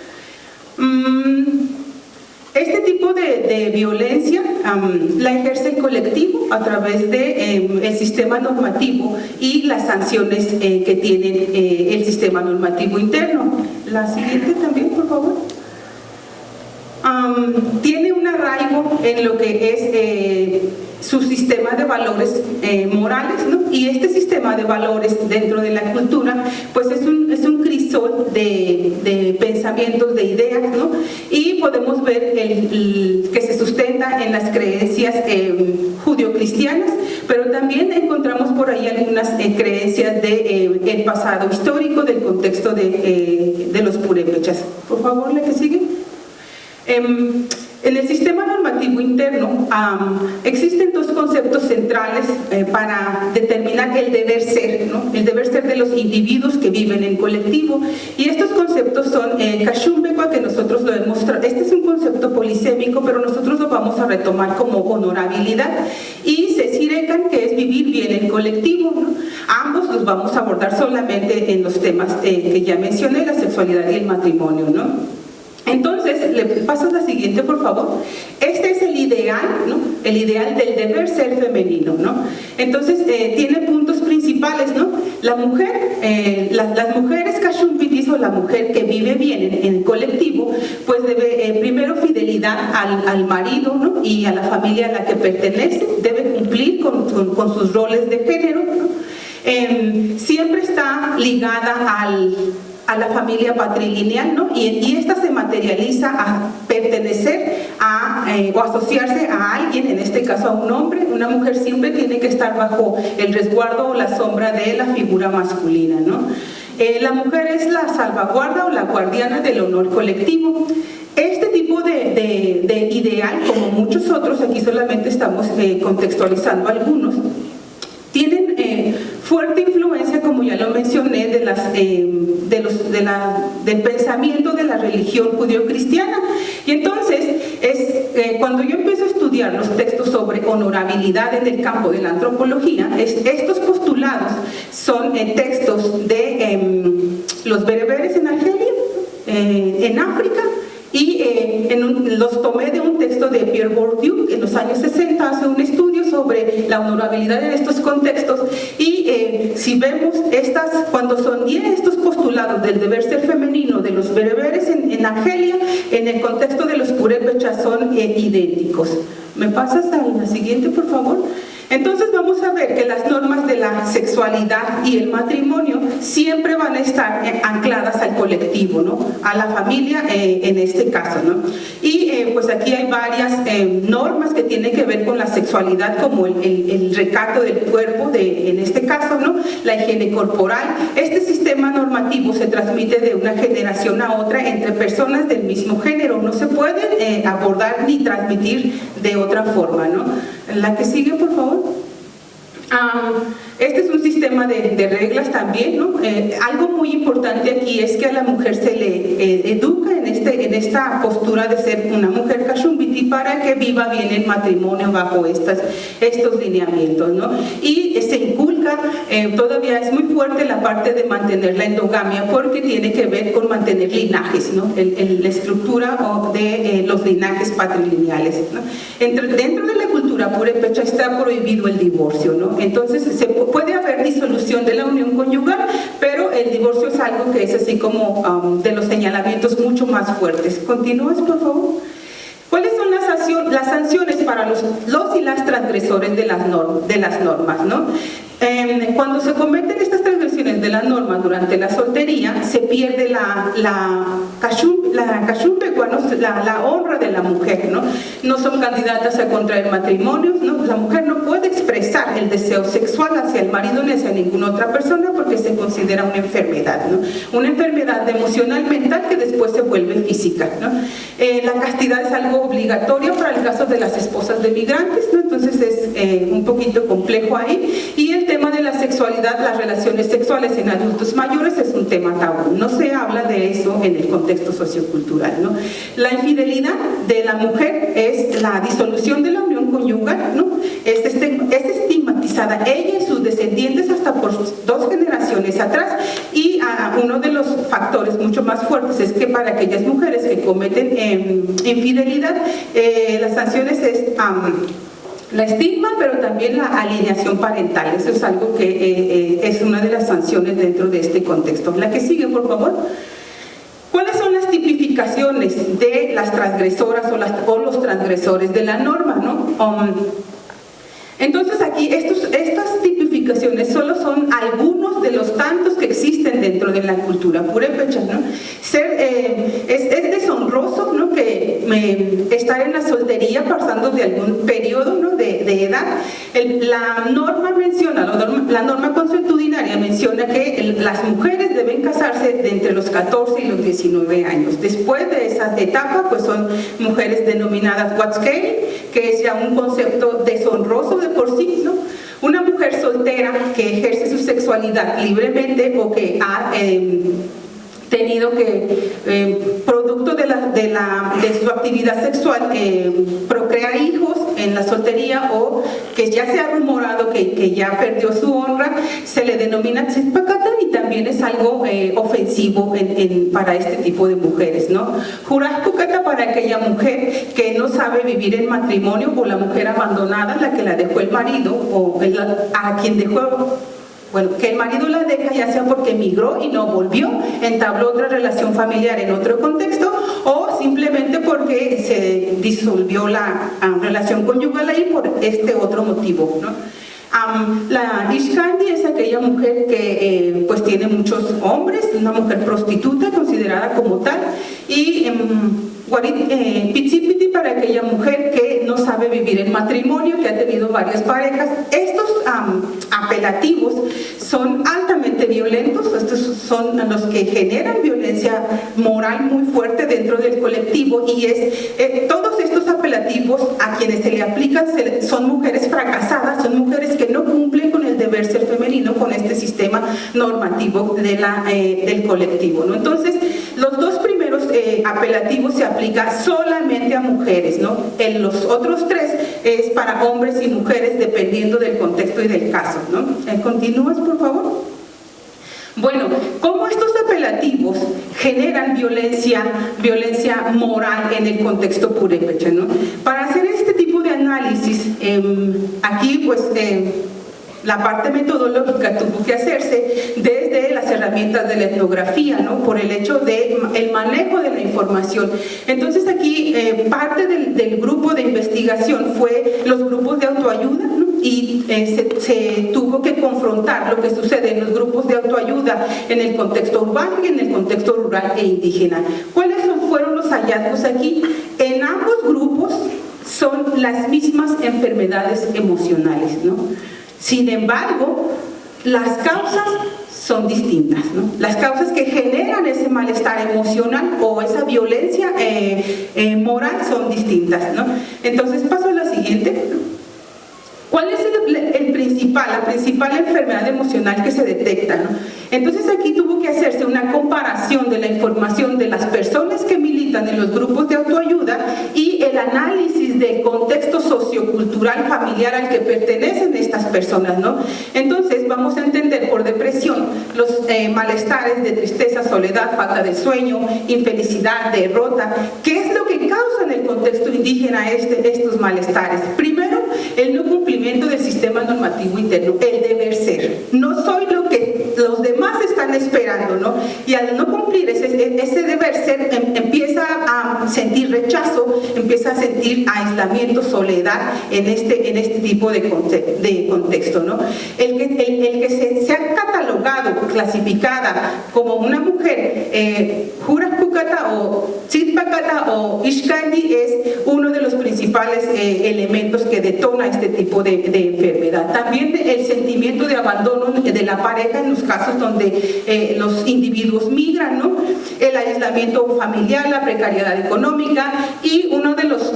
Este tipo de violencia la ejerce el colectivo a través del sistema normativo y las sanciones que tiene el sistema normativo interno. La siguiente también, por favor. Tiene un arraigo en lo que es su sistema de valores morales, ¿no? Y este sistema de valores dentro de la cultura pues es un crisol de pensamientos, de ideas, ¿no? Y podemos ver que se sustenta en las creencias judio-cristianas, pero también encontramos por ahí algunas creencias del pasado histórico, del contexto de los purépechas. Por favor, la que sigue. En el sistema normativo interno existen dos conceptos centrales para determinar el deber ser, ¿no? El deber ser de los individuos que viven en colectivo, y estos conceptos son Kashunbekwa, que nosotros lo hemos este es un concepto polisémico, pero nosotros lo vamos a retomar como honorabilidad, y Sesirekan, que es vivir bien en colectivo, ¿no? Ambos los vamos a abordar solamente en los temas que ya mencioné, la sexualidad y el matrimonio, ¿no? Entonces, le paso a la siguiente, por favor. Este es el ideal, ¿no? El ideal del deber ser femenino, ¿no? Entonces, tiene puntos principales, ¿no? La mujer, las mujeres Kashunpitis, o la mujer que vive bien en el colectivo, pues debe, primero, fidelidad al marido, ¿no? Y a la familia a la que pertenece, debe cumplir con sus roles de género, ¿no? Siempre está ligada a la familia patrilineal, ¿no? Y esta se materializa a pertenecer o asociarse a alguien, en este caso a un hombre. Una mujer siempre tiene que estar bajo el resguardo o la sombra de la figura masculina, ¿no? La mujer es la salvaguarda o la guardiana del honor colectivo. Este tipo de ideal, como muchos otros, aquí solamente estamos contextualizando algunos, tienen fuerte influencia, como ya lo mencioné, del pensamiento de la religión judío-cristiana. Y entonces, cuando yo empiezo a estudiar los textos sobre honorabilidad en el campo de la antropología, estos postulados son textos de los bereberes en Argelia, en África, y los tomé de un texto de Pierre Bourdieu, que en los años 60 hace un estudio sobre la honorabilidad en estos contextos, y si vemos cuando son 10 estos postulados del deber ser femenino de los bereberes en Argelia, en el contexto de los purépechas son idénticos. ¿Me pasas a la siguiente, por favor? Entonces vamos a ver que las normas de la sexualidad y el matrimonio siempre van a estar ancladas al colectivo, ¿no? A la familia en este caso, ¿no? Y pues aquí hay varias normas que tienen que ver con la sexualidad, como el recato del cuerpo, en este caso, ¿no? La higiene corporal. Este sistema normativo se transmite de una generación a otra entre personas del mismo género. No se puede abordar ni transmitir de otra forma, ¿no? La que sigue, por favor. Este es un sistema de reglas también, ¿no? Algo muy importante aquí es que a la mujer se le educa en esta postura de ser una mujer Kashumbiti para que viva bien el matrimonio bajo estos lineamientos, ¿no? Y se inculca, todavía es muy fuerte la parte de mantener la endogamia, porque tiene que ver con mantener linajes, ¿no? La estructura de los linajes patrilineales, ¿no? Dentro de la cultura purépecha está prohibido el divorcio, ¿no? Entonces puede haber disolución de la unión conyugal, pero el divorcio es algo que es así como de los señalamientos mucho más fuertes. ¿Continúas, por favor? ¿Cuáles son las sanciones para los y las transgresores de las normas, ¿no? Cuando se cometen estas transgresiones de las normas durante la soltería, se pierde la honra de la mujer, ¿no? No son candidatas a contraer matrimonios, ¿no? La mujer no puede expresar el deseo sexual hacia el marido ni hacia ninguna otra persona, porque se considera una enfermedad, ¿no? Una enfermedad emocional, mental, que después se vuelve física, ¿no? La castidad es algo obligatorio para el caso de las esposas de migrantes, ¿no? Entonces es un poquito complejo ahí. Y el tema de la sexualidad, las relaciones sexuales en adultos mayores, es un tema tabú. No se habla de eso en el contexto sociocultural, ¿no? La infidelidad de la mujer es la disolución de la unión conyugal, ¿no? Es estigmatizada ella y sus descendientes hasta por 2 generaciones atrás. Y uno de los factores mucho más fuertes es que para aquellas mujeres que cometen infidelidad, las sanciones es la estigma, pero también la alienación parental. Eso es algo que es una de las sanciones dentro de este contexto. La que sigue, por favor. ¿Cuáles son las tipificaciones de las transgresoras o los transgresores de la norma, ¿no? Entonces aquí estas tipificaciones solo son algunos de los tantos que existen dentro de la cultura purépecha, ¿no? Es deshonroso, ¿no?, que estar en la soltería pasando de algún periodo, ¿no?, de edad. La norma consuetudinaria menciona que las mujeres deben casarse de entre los 14 y los 19 años. Después de esa etapa, pues son mujeres denominadas Watzkei, que es ya un concepto deshonroso de por sí, ¿no? Una mujer soltera que ejerce su sexualidad libremente o que ha tenido que, producto de su actividad sexual, procrear hijos en la soltería, o que ya se ha rumorado que ya perdió su honra, se le denomina tzitpakatan, y también es algo ofensivo para este tipo de mujeres, ¿no? Jurajpukata para aquella mujer que no sabe vivir en matrimonio, o la mujer abandonada, la que la dejó el marido, o a quien dejó. Bueno, que el marido la deja ya sea porque emigró y no volvió, entabló otra relación familiar en otro contexto, o simplemente porque se disolvió la relación conyugal ahí por este otro motivo, ¿no? La Ishkandi es aquella mujer que pues tiene muchos hombres, una mujer prostituta considerada como tal, y Pichipiti para aquella mujer que no sabe vivir en matrimonio, que ha tenido varias parejas. Estos apelativos son altamente violentos, estos son los que generan violencia moral muy fuerte dentro del colectivo, y todos estos apelativos a quienes se le aplican son mujeres fracasadas, son mujeres que no cumplen con el deber ser femenino, con este sistema normativo del colectivo, ¿no? Entonces, los dos primeros apelativos se aplican solamente a mujeres, ¿no? En los otros tres es para hombres y mujeres, dependiendo del contexto y del caso, ¿no? ¿Continúas, por favor? Bueno, ¿cómo estos apelativos generan violencia moral en el contexto purépecha, ¿no? Para hacer este tipo de análisis, aquí pues la parte metodológica tuvo que hacerse desde las herramientas de la etnografía, ¿no?, por el hecho del manejo de la información. Entonces aquí parte del grupo de investigación fue los grupos de autoayuda, ¿no?, y se tuvo que confrontar lo que sucede en los grupos de autoayuda en el contexto urbano y en el contexto rural e indígena. ¿Cuáles fueron los hallazgos aquí? En ambos grupos son las mismas enfermedades emocionales, ¿no? Sin embargo, las causas son distintas, ¿no? Las causas que generan ese malestar emocional o esa violencia moral son distintas, ¿no? Entonces paso a la siguiente. ¿Cuál es la principal enfermedad emocional que se detecta, ¿no? Entonces aquí tuvo que hacerse una comparación de la información de las personas que militan en los grupos de autoayuda y el análisis del contexto sociocultural familiar al que pertenecen estas personas, ¿no? Entonces vamos a entender por depresión los malestares de tristeza, soledad, falta de sueño, infelicidad, derrota. ¿Qué es lo que causa en el contexto indígena estos malestares? Primero, el no cumplimiento del sistema normativo interno, el deber ser. No soy lo que los demás están esperando, ¿no? Y al no cumplir ese deber ser, empieza a sentir rechazo, empieza a sentir aislamiento, soledad en este tipo de contexto, ¿no? El que se ha catalogado, clasificada como una mujer Jurajpukata o Tzitpakata o Ishkandi es uno de los principales elementos que detona este tipo de enfermedad. También el sentimiento de abandono de la pareja en los casos donde los individuos migran, ¿no? El aislamiento familiar, la precariedad económica, y uno de los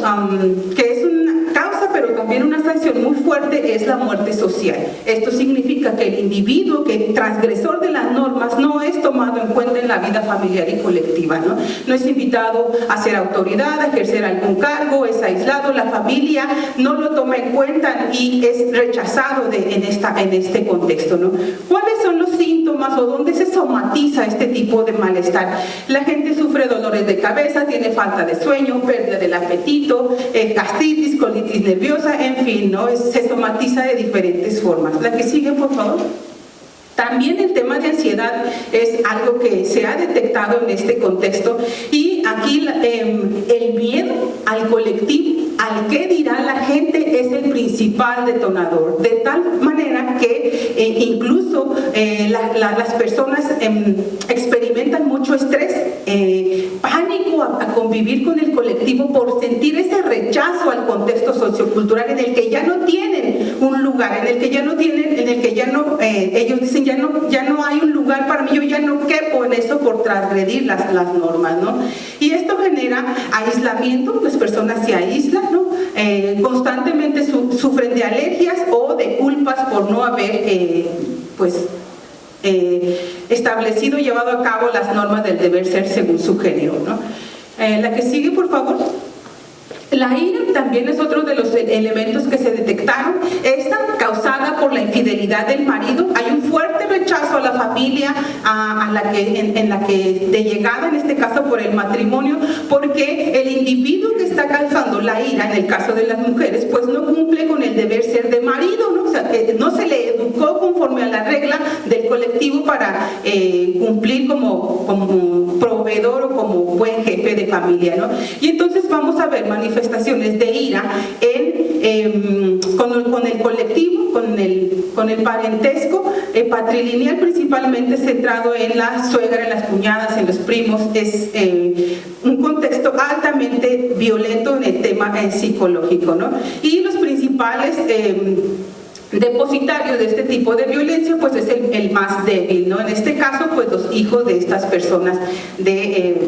que es una causa pero también una sanción muy fuerte es la muerte social. Esto significa que el individuo, que transgresor de las normas, no es tomado en cuenta en la vida familiar y colectiva, ¿no? No es invitado a ser autoridad, a ejercer algún cargo, es aislado, la familia no lo toma en cuenta y es rechazado en este contexto, ¿no? ¿Cuáles son los síntomas o dónde se somatiza este tipo de malestar? La gente sufre dolores de cabeza, tiene falta de sueño, pérdida del apetito, gastritis, colitis nerviosa, en fin, ¿no? Se somatiza de diferentes formas. La que sigue, por favor. También el tema de ansiedad es algo que se ha detectado en este contexto, y aquí el miedo al colectivo, al qué dirá la gente, es el principal detonador, de tal manera que incluso las personas experimentan mucho estrés, pánico a convivir con el colectivo por sentir ese rechazo al contexto sociocultural en el que ya no tienen un lugar, en el que ya no tienen, en el que ya no, ellos dicen ya no hay un lugar para mí, yo ya no quepo en eso por transgredir las normas, ¿no? Y esto genera aislamiento, las personas se aíslan, ¿no? Constantemente sufren de alergias o de culpas por no haber establecido y llevado a cabo las normas del deber ser según su género, ¿no? La que sigue, por favor. La ira también es otro de los elementos que se detectaron. Esta causada por la infidelidad del marido. Hay un fuerte rechazo a la familia, en la que de llegada, en este caso por el matrimonio, porque el individuo que está causando la ira, en el caso de las mujeres, pues no cumple con el deber ser de marido, ¿no? O sea, que no se le educó conforme a la regla del colectivo para cumplir como proveedor o como buen jefe de familia, ¿no? Y entonces vamos a ver manifestaciones de ira con el colectivo, con el parentesco patrilineal, principalmente centrado en la suegra, en las cuñadas, en los primos. Es un contexto altamente violento en el tema psicológico, ¿no? Y los principales depositario de este tipo de violencia pues es el más débil, ¿no? En este caso pues los hijos de estas personas que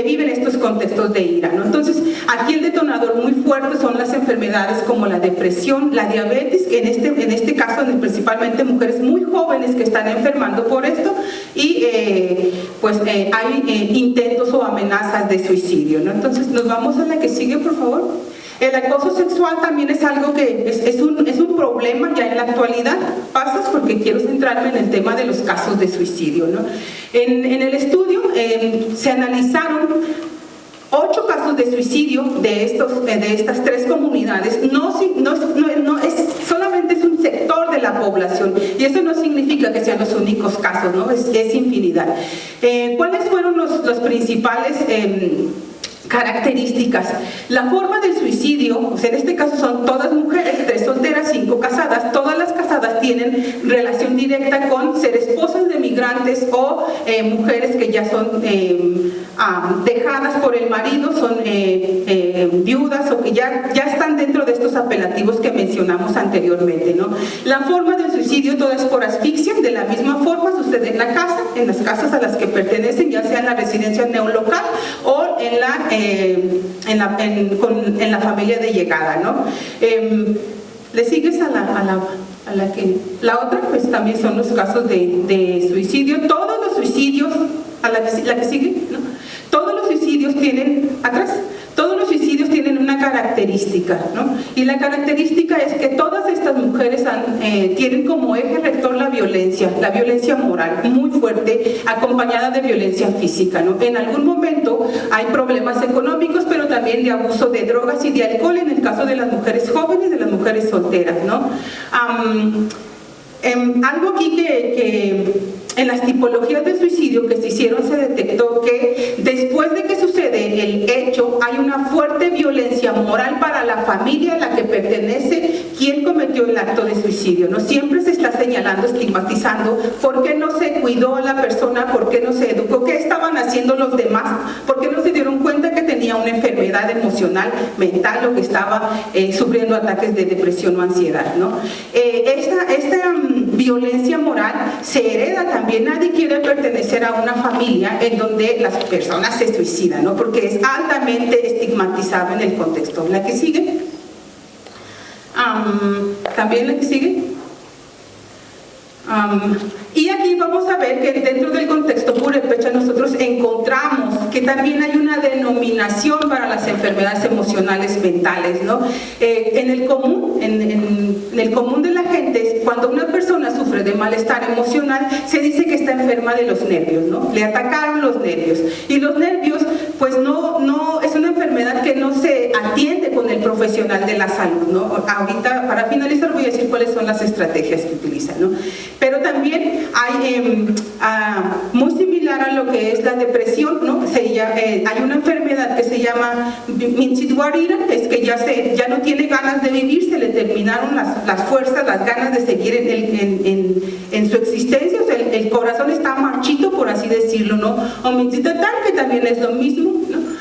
viven estos contextos de ira, ¿no? Entonces aquí el detonador muy fuerte son las enfermedades como la depresión, la diabetes, que en este caso principalmente mujeres muy jóvenes que están enfermando por esto, y hay intentos o amenazas de suicidio, ¿no? Entonces nos vamos a la que sigue, por favor. El acoso sexual también es algo que es un problema ya en la actualidad. Pasas porque quiero centrarme en el tema de los casos de suicidio, ¿no? En el estudio se analizaron 8 casos de suicidio de estas 3 comunidades. Solamente es un sector de la población, y eso no significa que sean los únicos casos, ¿no? Es infinidad. ¿Cuáles fueron los principales características? La forma del suicidio, o sea, en este caso son todas mujeres, 3 solteras, 5 casadas. Todas las casadas tienen relación directa con ser esposas de migrantes o mujeres que ya son dejadas por el marido, son viudas o que ya están dentro de estos apelativos que mencionamos anteriormente, ¿no? La forma del suicidio toda es por asfixia. De la misma forma sucede en la casa, en las casas a las que pertenecen, ya sea en la residencia neolocal o en la familia de llegada, ¿no? ¿Le sigues a la otra? Pues también son los casos de suicidio. Todos los suicidios, la que sigue, ¿no? Todos los suicidios tienen una característica, ¿no? Y la característica es que todas estas mujeres tienen como eje rector la violencia moral muy fuerte, acompañada de violencia física, ¿no? En algún momento hay problemas económicos, pero también de abuso de drogas y de alcohol en el caso de las mujeres jóvenes, de las mujeres solteras, ¿no? Algo aquí que en las tipologías de suicidio que se hicieron se detectó que después de que sucede el hecho hay una fuerte violencia moral para la familia a la que pertenece quien cometió el acto de suicidio, ¿no? Siempre se está señalando, estigmatizando por qué no se cuidó a la persona, por qué no se educó, qué estaban haciendo los demás, por qué no se dieron cuenta que tenía una enfermedad emocional, mental, o que estaba sufriendo ataques de depresión o ansiedad, ¿no? Esta violencia moral se hereda también. Nadie quiere pertenecer a una familia en donde las personas se suicidan, ¿no? Porque es altamente estigmatizado en el contexto. ¿La que sigue? También la que sigue. Y aquí vamos a ver que dentro del contexto purépecha nosotros encontramos que también hay una denominación para las enfermedades emocionales mentales, ¿no? En el común de la gente, cuando una persona sufre de malestar emocional, se dice que está enferma de los nervios, ¿no? Le atacaron los nervios. Y los nervios, pues no es una enfermedad que no se atiende con el profesional de la salud, ¿no? Ahorita, para finalizar, voy a decir cuáles son las estrategias que utilizan, ¿no? Pero también hay, muy similar a lo que es la depresión, ¿no? Hay una enfermedad que se llama Minchitwarira, es que ya no tiene ganas de vivir, se le terminaron las fuerzas, las ganas de seguir en su existencia, o sea, el corazón está marchito, por así decirlo, ¿no? O Minchitatán, que también es lo mismo, ¿no?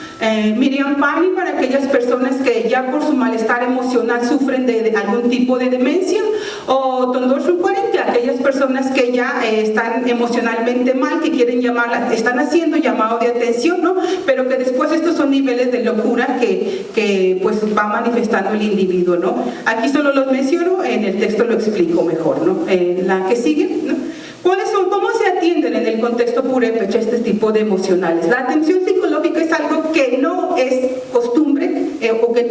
Miriam Pani, para aquellas personas que ya por su malestar emocional sufren de algún tipo de demencia, o Tondor Shukwaren, aquellas personas que ya están emocionalmente mal, que quieren están haciendo llamado de atención, ¿no? Pero que después estos son niveles de locura que pues va manifestando el individuo, ¿no? Aquí solo los menciono, en el texto lo explico mejor, ¿no? La que sigue, ¿no? ¿Cómo se atienden en el contexto purépecha este tipo de emocionales? La atención psicológica es algo que no es costumbre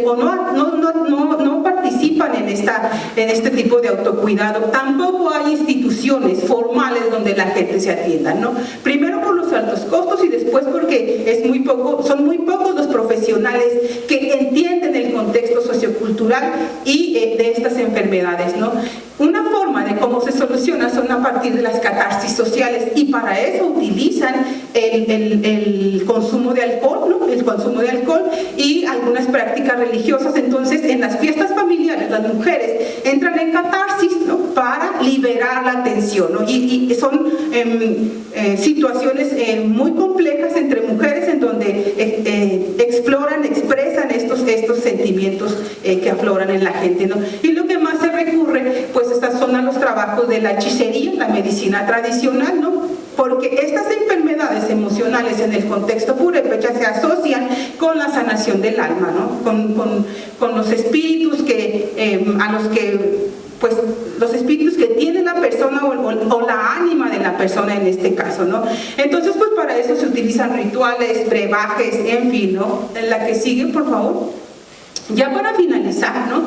o no participan en este tipo de autocuidado. Tampoco hay instituciones formales donde la gente se atienda, ¿no? Primero por los altos costos y después porque son muy pocos los profesionales que entienden el contexto sociocultural y de estas enfermedades, ¿no? Una forma de cómo se soluciona son a partir de las catarsis sociales, y para eso utilizan el consumo de alcohol, ¿no? El consumo de alcohol y algunas prácticas religiosas. Entonces, en las fiestas familiares, las mujeres entran en catarsis, ¿no? Para liberar la tensión, ¿no? Y son situaciones muy complejas entre mujeres en donde expresan estos sentimientos que afloran en la gente, ¿no? Y lo que más se recurre, pues estas son a los trabajos de la hechicería, la medicina tradicional, ¿no? Porque estas enfermedades emocionales en el contexto purépecha se asocian con la sanación del alma, ¿no? Con los espíritus los espíritus que tiene la persona o la ánima de la persona en este caso, ¿no? Entonces, pues para eso se utilizan rituales, brebajes, en fin, ¿no? En la que sigue, por favor. Ya para finalizar, ¿no?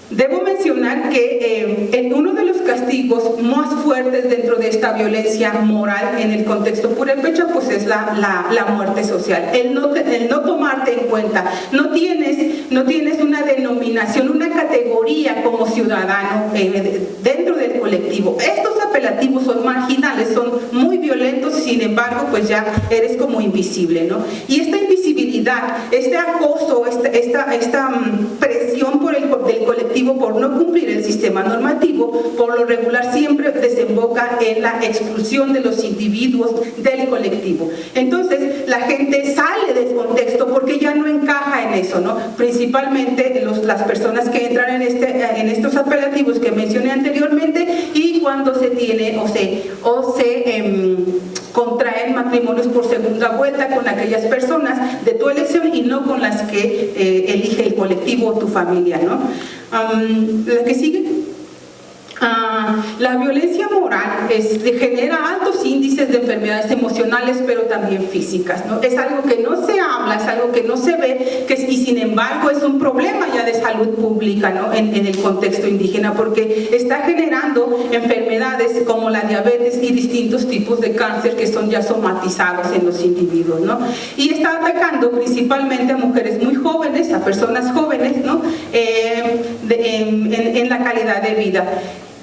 Debo mencionar que uno de los castigos más fuertes dentro de esta violencia moral en el contexto purépecha, pues es la muerte social, el no tomarte en cuenta. No tienes una denominación, una categoría como ciudadano dentro del colectivo. Estos apelativos son marginales, son muy violentos, sin embargo, pues ya eres como invisible, ¿no? Y esta invisibilidad, este acoso, esta presión del colectivo por no cumplir el sistema normativo, por lo regular siempre desemboca en la expulsión de los individuos del colectivo. Entonces la gente sale del contexto porque ya no encaja en eso, ¿no? Principalmente las personas que entran en estos apelativos que mencioné anteriormente, y cuando se tiene o se contraen matrimonios por segunda vuelta con aquellas personas de tu elección y no con las que elige el colectivo o tu familia, ¿no? La que sigue. La violencia moral genera altos índices de enfermedades emocionales, pero también físicas, ¿no? Es algo que no se habla, es algo que no se ve, y sin embargo es un problema ya de salud pública, ¿no? En el contexto indígena, porque está generando enfermedades como la diabetes y distintos tipos de cáncer que son ya somatizados en los individuos, ¿no? Y está atacando principalmente a mujeres muy jóvenes, a personas jóvenes, ¿no? En la calidad de vida.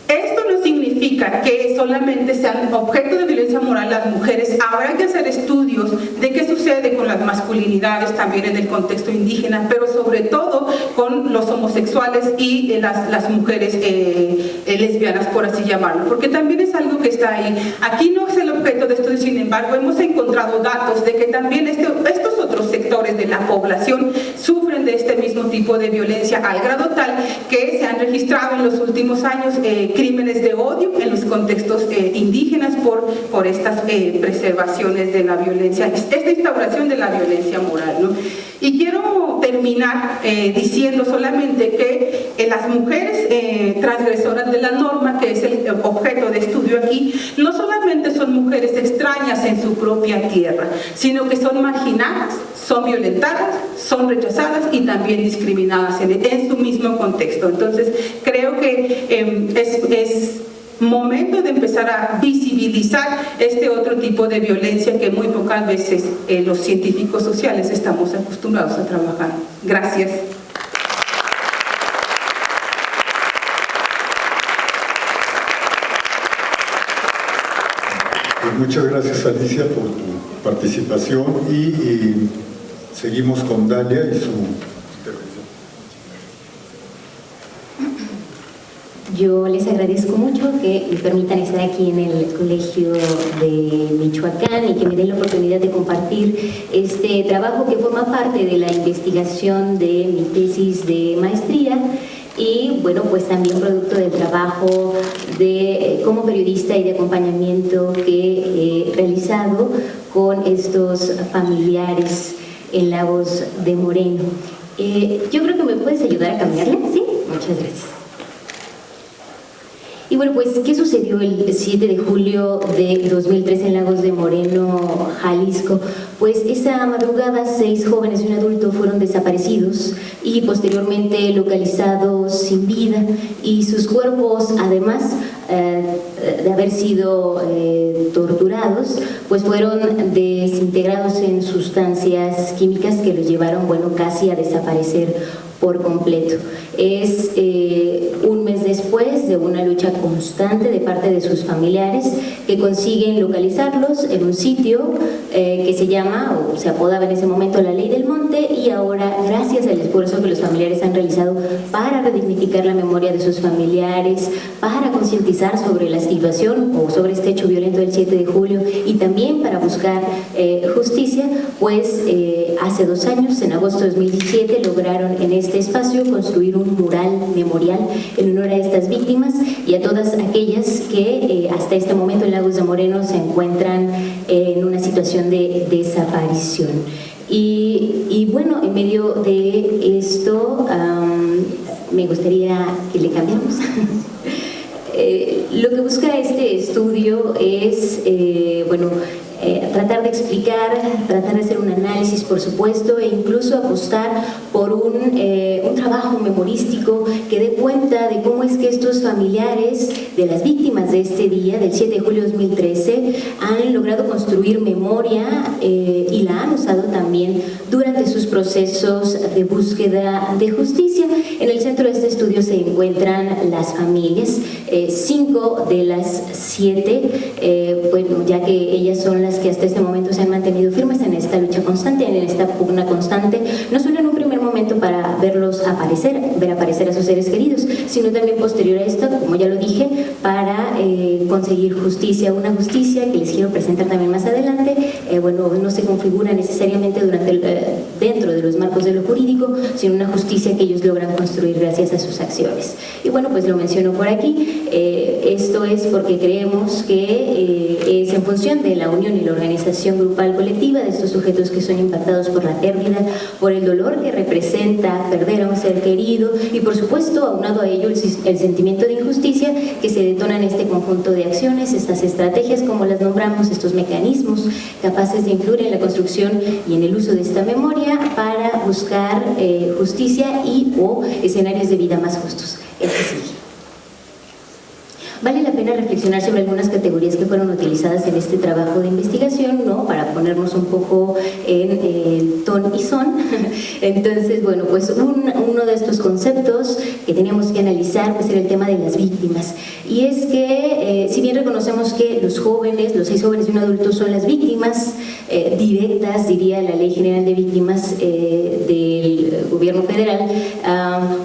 Esto no significa que solamente sean objeto de violencia moral las mujeres. Habrá que hacer estudios de qué sucede con las masculinidades también en el contexto indígena, pero sobre todo con los homosexuales y las mujeres lesbianas, por así llamarlo, porque también es algo que está ahí. Aquí no es el objeto de estudio, sin embargo, hemos encontrado datos de que también estos otros sectores de la población sufren de este mismo tipo de violencia, al grado tal que se han registrado en los últimos años crímenes de odio en los contextos indígenas por estas preservaciones de la violencia, esta instauración de la violencia moral, ¿no? Y quiero terminar diciendo solamente que las mujeres transgresoras de la norma, que es el objeto de estudio aquí, no solamente son mujeres extrañas en su propia tierra, sino que son marginadas, son violentadas, son rechazadas y también discriminadas en su mismo contexto. Entonces, creo que es momento de empezar a visibilizar este otro tipo de violencia que muy pocas veces los científicos sociales estamos acostumbrados a trabajar. Gracias. Pues muchas gracias, Alicia, por tu participación y seguimos con Dalia y su intervención. Yo les agradezco mucho que me permitan estar aquí en el Colegio de Michoacán y que me den la oportunidad de compartir este trabajo que forma parte de la investigación de mi tesis de maestría y, bueno, pues también producto del trabajo como periodista y de acompañamiento que he realizado con estos familiares en Lagos de Moreno. Yo creo que me puedes ayudar a cambiarla, ¿sí? Muchas gracias. Y bueno, pues, ¿qué sucedió el 7 de julio de 2013 en Lagos de Moreno, Jalisco? Pues esa madrugada 6 jóvenes y un adulto fueron desaparecidos y posteriormente localizados sin vida, y sus cuerpos, además de haber sido torturados, pues fueron desintegrados en sustancias químicas que los llevaron, bueno, casi a desaparecer por completo. Es un mes después de una lucha constante de parte de sus familiares que consiguen localizarlos en un sitio que se llama, o se apodaba en ese momento, la Ley del Monte, y ahora, gracias al esfuerzo que los familiares han realizado para redignificar la memoria de sus familiares, para concientizar sobre la situación o sobre este hecho violento del 7 de julio y también para buscar justicia, pues hace 2 años, en agosto de 2017, lograron en este espacio construir un mural memorial en honor a estas víctimas y a todas aquellas que hasta este momento en Lagos de Moreno se encuentran en una situación de desaparición. Y bueno, en medio de esto me gustaría que le cambiemos. Lo que busca este estudio es, bueno, tratar de explicar, tratar de hacer un análisis, por supuesto, e incluso apostar por un trabajo memorístico que dé cuenta de cómo es que estos familiares de las víctimas de este día, del 7 de julio de 2013, han logrado construir memoria y la han usado también durante sus procesos de búsqueda de justicia. En el centro de este estudio se encuentran las familias, 5 de las 7, bueno, ya que ellas son las que hasta este momento se han mantenido firmes en esta lucha constante, en esta pugna constante, no solo en un primer momento para verlos aparecer, ver aparecer a sus seres queridos, sino también posterior a esto, como ya lo dije, para conseguir justicia, una justicia que les quiero presentar también más adelante. Bueno, no se configura necesariamente dentro de los marcos de lo jurídico, sino una justicia que ellos logran construir gracias a sus acciones. Y bueno, pues lo menciono por aquí. Esto es porque creemos que es en función de la unión y la organización grupal colectiva de estos sujetos que son impactados por la pérdida, por el dolor que representa perder a un ser querido y, por supuesto, aunado a ello el sentimiento de injusticia que se detona en este conjunto de acciones, estas estrategias, como las nombramos, estos mecanismos capaces de influir en la construcción y en el uso de esta memoria para buscar justicia y o escenarios de vida más justos. Es decir, vale la pena reflexionar sobre algunas categorías que fueron utilizadas en este trabajo de investigación, ¿no? Para ponernos un poco en ton y son. Entonces, bueno, pues uno de estos conceptos que teníamos que analizar pues era el tema de las víctimas. Y es que, si bien reconocemos que los jóvenes, los 6 jóvenes y un adulto son las víctimas directas, diría la Ley General de Víctimas del Gobierno Federal,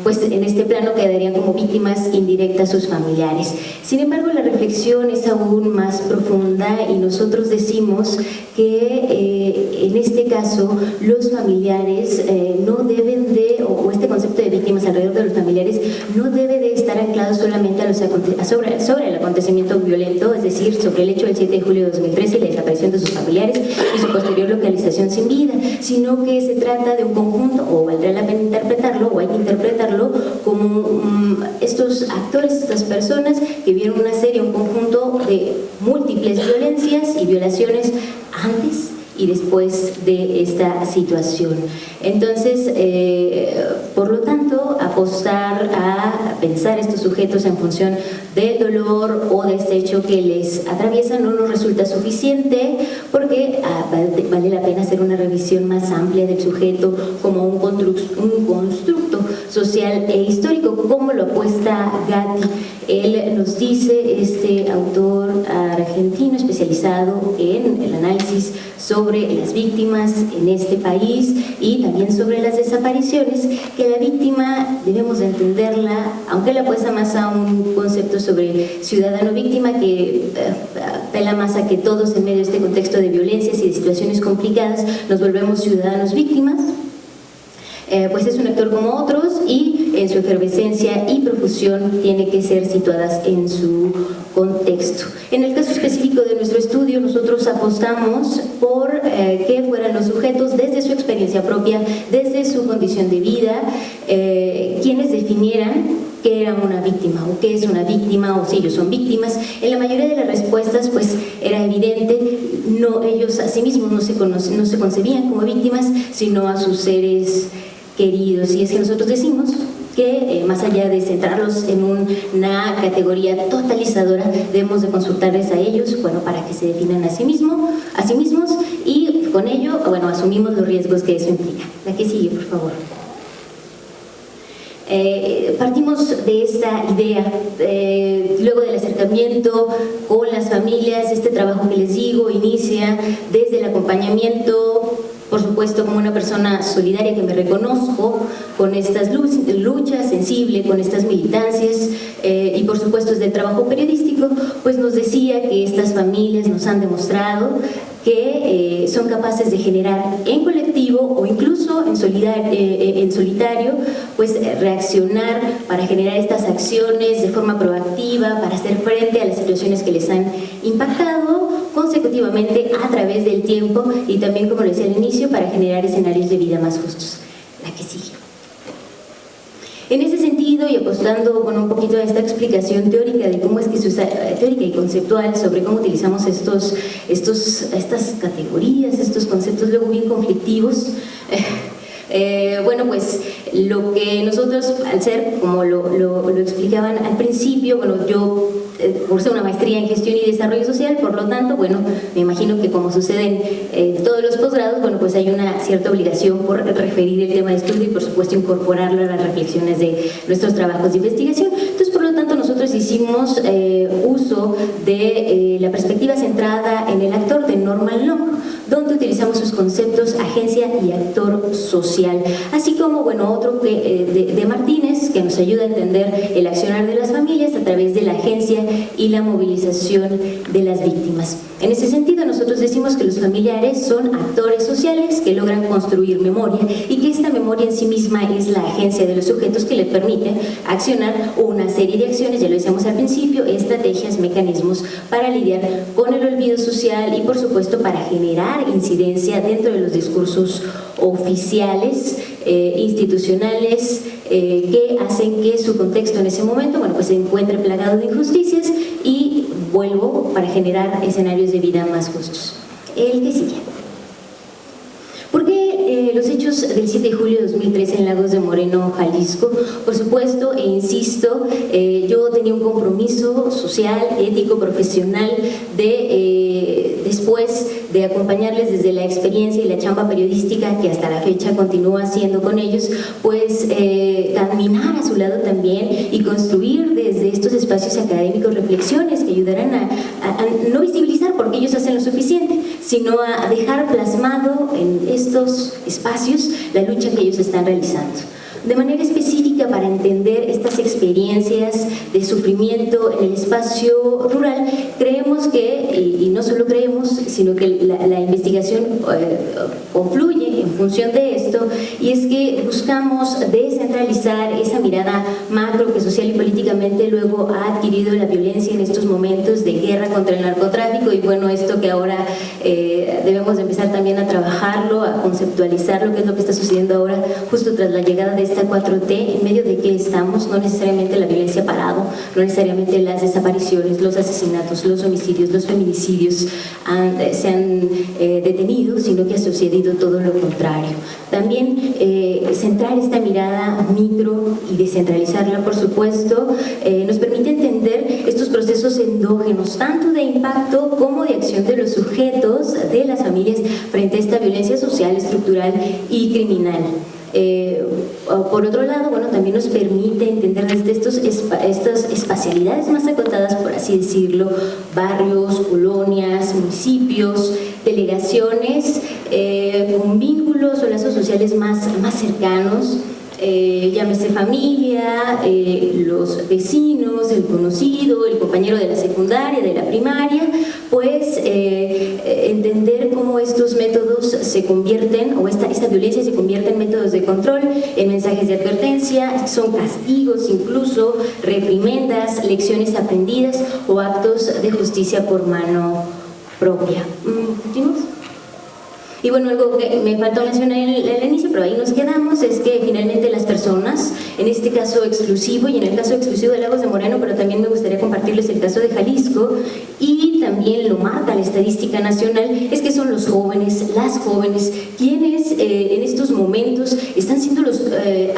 pues en este plano quedarían como víctimas indirectas sus familiares. Sin embargo, la reflexión es aún más profunda y nosotros decimos que en este caso los familiares no deben de, o este concepto de víctimas alrededor de los familiares no debe de estar anclado solamente a sobre el acontecimiento violento, es decir, sobre el hecho del 7 de julio de 2013 y la desaparición de sus familiares y su posterior localización sin vida, sino que se trata de un conjunto, o valdrá la pena interpretarlo, o hay que interpretarlo como estos actores, estas personas que vieron una serie, un conjunto de múltiples violencias y violaciones antes y después de esta situación. Entonces, por lo tanto, apostar a pensar estos sujetos en función del dolor o de este hecho que les atraviesa no nos resulta suficiente, porque vale la pena hacer una revisión más amplia del sujeto como un constructo social e histórico, como lo apuesta Gatti. Él nos dice, este autor argentino, especialmente especializado en el análisis sobre las víctimas en este país y también sobre las desapariciones, que la víctima debemos de entenderla, aunque la apuesta más a un concepto sobre ciudadano víctima que apela más a que todos en medio de este contexto de violencias y de situaciones complicadas nos volvemos ciudadanos víctimas. Pues es un actor como otros y en su efervescencia y profusión tiene que ser situadas en su contexto. En el caso específico de nuestro estudio, nosotros apostamos por que fueran los sujetos desde su experiencia propia, desde su condición de vida, quienes definieran qué era una víctima o qué es una víctima o si ellos son víctimas. En la mayoría de las respuestas pues era evidente, no, ellos a sí mismos no se concebían como víctimas, sino a sus seres queridos. Y es que nosotros decimos que más allá de centrarlos en una categoría totalizadora, debemos de consultarles a ellos, bueno, para que se definan a sí mismos y con ello, bueno, asumimos los riesgos que eso implica. La que sigue, por favor. Partimos de esta idea, luego del acercamiento con las familias, este trabajo que les digo inicia desde el acompañamiento, por supuesto como una persona solidaria que me reconozco con estas luchas, sensible con estas militancias y por supuesto desde el trabajo periodístico, pues nos decía que estas familias nos han demostrado que son capaces de generar en colectivo o incluso en solitario, pues reaccionar para generar estas acciones de forma proactiva, para hacer frente a las situaciones que les han impactado consecutivamente a través del tiempo y también, como les decía al inicio, para generar escenarios de vida más justos. La que sigue. En ese sentido, y apostando un poquito a esta explicación teórica de cómo es que se usa, teórica y conceptual, sobre cómo utilizamos estas categorías, estos conceptos luego bien conflictivos, bueno, pues lo que nosotros, al ser, como lo explicaban al principio, bueno, yo cursé una maestría en gestión y desarrollo social, por lo tanto, bueno, me imagino que como sucede en todos los posgrados, bueno, pues hay una cierta obligación por referir el tema de estudio y por supuesto incorporarlo a las reflexiones de nuestros trabajos de investigación. Entonces, por lo tanto, nosotros hicimos uso de la perspectiva centrada en el actor de Norman Long, donde utilizamos sus conceptos agencia y actor social, así como, bueno, otro de Martínez, que nos ayuda a entender el accionar de las familias a través de la agencia y la movilización de las víctimas. En ese sentido, nosotros decimos que los familiares son actores sociales que logran construir memoria y que esta memoria en sí misma es la agencia de los sujetos que les permite accionar una serie de acciones, ya lo decíamos al principio, estrategias, mecanismos para lidiar con el olvido social y, por supuesto, para generar incidencia dentro de los discursos oficiales, institucionales, que hacen que su contexto en ese momento, bueno, pues se encuentre plagado de injusticias y vuelvo para generar escenarios de vida más justos. El que sigue. ¿Por qué los hechos del 7 de julio de 2013 en Lagos de Moreno, Jalisco? Por supuesto, e insisto, yo tenía un compromiso social, ético, profesional de después de acompañarles desde la experiencia y la chamba periodística que hasta la fecha continúa haciendo con ellos, pues caminar a su lado también y construir desde estos espacios académicos reflexiones que ayudarán a no visibilizar porque ellos hacen lo suficiente, sino a dejar plasmado en estos espacios la lucha que ellos están realizando. De manera específica, para entender estas experiencias de sufrimiento en el espacio rural, creemos que, y no solo creemos, sino que la investigación confluye en función de esto, y es que buscamos descentralizar esa mirada macro que social y políticamente luego ha adquirido la violencia en estos momentos de guerra contra el narcotráfico, y bueno, esto que ahora debemos de empezar también a trabajarlo, a conceptualizarlo, qué es lo que está sucediendo ahora justo tras la llegada de esta 4T, en medio de que estamos, no necesariamente la violencia ha parado, no necesariamente las desapariciones, los asesinatos, los homicidios, los feminicidios se han detenido, sino que ha sucedido todo lo contrario. También centrar esta mirada micro y descentralizarla, por supuesto, nos permite entender estos procesos endógenos, tanto de impacto como de acción de los sujetos, de las familias, frente a esta violencia social, estructural y criminal. Por otro lado, bueno, también nos permite entender desde estas parcialidades más acotadas, por así decirlo, barrios, colonias, municipios, delegaciones con vínculos o lazos sociales más cercanos, llámese familia, los vecinos, el conocido, el compañero de la secundaria, de la primaria, pues entender cómo estos métodos se convierten, o esta violencia se convierte en métodos de control, en mensajes de advertencia, son castigos incluso, reprimendas, lecciones aprendidas o actos de justicia por mano propia. ¿Continuamos? Y bueno, algo que me faltó mencionar en el inicio, pero ahí nos quedamos, es que finalmente las personas, en este caso exclusivo y en el caso exclusivo de Lagos de Moreno, pero también me gustaría compartirles el caso de Jalisco, y también lo marca la estadística nacional, es que son los jóvenes, las jóvenes, quienes en estos momentos están siendo los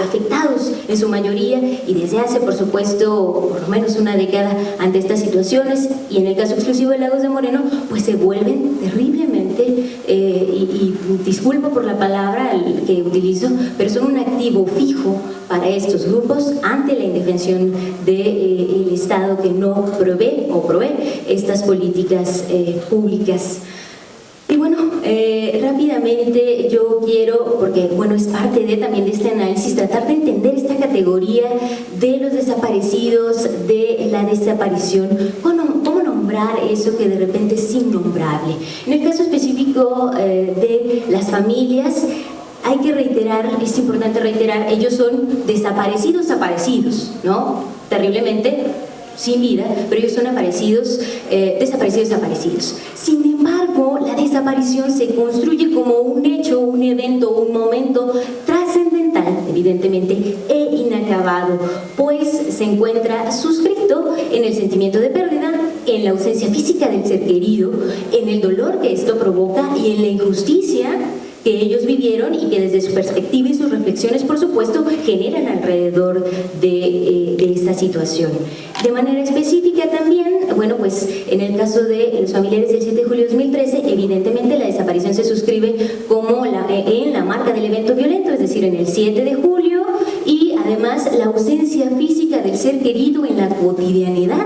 afectados en su mayoría, y desde hace, por supuesto, por lo menos una década ante estas situaciones, y en el caso exclusivo de Lagos de Moreno, pues se vuelven terriblemente y disculpo por la palabra que utilizo, pero son un activo fijo para estos grupos ante la indefensión del Estado que no provee estas políticas públicas. Y bueno, rápidamente yo quiero, porque bueno, es parte también de este análisis, tratar de entender esta categoría de los desaparecidos, de la desaparición, cómo nombrar eso que de repente es innombrable. En el caso específico de las familias, hay que reiterar, es importante reiterar, ellos son desaparecidos, ¿no? Terriblemente, sin vida, pero ellos son desaparecidos. Sin embargo, la desaparición se construye como un hecho, un evento, un momento trascendental, evidentemente, e inacabado, pues se encuentra suscrito en el sentimiento de pérdida, en la ausencia física del ser querido, en el dolor que esto provoca y en la injusticia que ellos vivieron y que desde su perspectiva y sus reflexiones, por supuesto, generan alrededor de esta situación. De manera específica también, bueno, pues en el caso de los familiares del 7 de julio de 2013, evidentemente la desaparición se suscribe como en la marca del evento violento, es decir, en el 7 de julio, y además la ausencia física del ser querido en la cotidianidad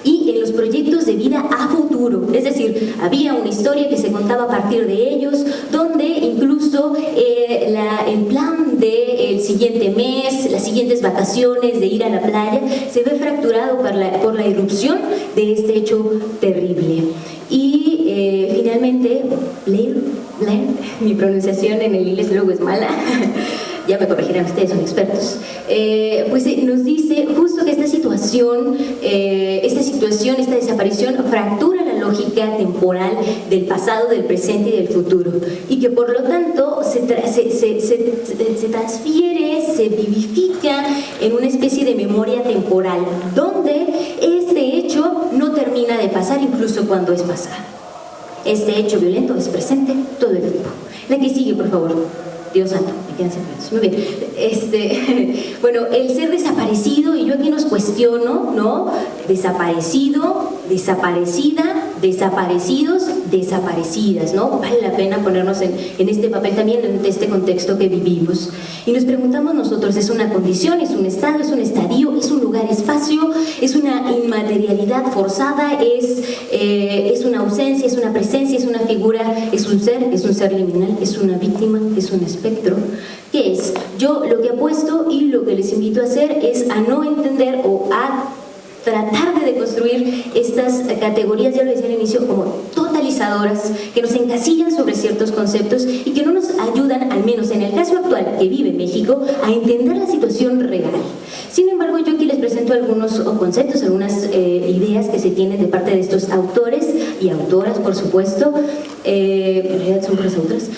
y en los proyectos de vida a futuro, es decir, había una historia que se contaba a partir de ellos, donde incluso el plan del siguiente mes, las siguientes vacaciones, de ir a la playa, se ve fracturado por la irrupción de este hecho terrible. Y finalmente, Blair, mi pronunciación en el inglés luego es mala, ya me corregirán ustedes, son expertos, pues nos dice justo que esta situación, esta desaparición fractura la lógica temporal del pasado, del presente y del futuro, y que por lo tanto se transfiere, se vivifica en una especie de memoria temporal, donde este hecho no termina de pasar incluso cuando es pasado. Este hecho violento es presente todo el tiempo. La que sigue, por favor. Dios santo, me quedan secretos. Muy bien. Bueno, el ser desaparecido, y yo aquí nos cuestiono, ¿no? Desaparecido, desaparecida, desaparecidos, desaparecidas, ¿no? Vale la pena ponernos en este papel también, en este contexto que vivimos. Y nos preguntamos nosotros, ¿es una condición, es un estado, es un estadio, es un lugar, espacio, es una inmaterialidad forzada, es una ausencia, es una presencia, es una figura, es un ser liminal, es una víctima, es un espectro? ¿Qué es? Yo lo que apuesto y lo que les invito a hacer es a no entender o a tratar de deconstruir estas categorías, ya lo decía al inicio, como totalizadoras, que nos encasillan sobre ciertos conceptos y que no nos ayudan, al menos en el caso actual que vive México, a entender la situación real. Sin embargo, yo aquí les presento algunos conceptos, algunas ideas que se tienen de parte de estos autores y autoras, por supuesto. En realidad son puras autoras.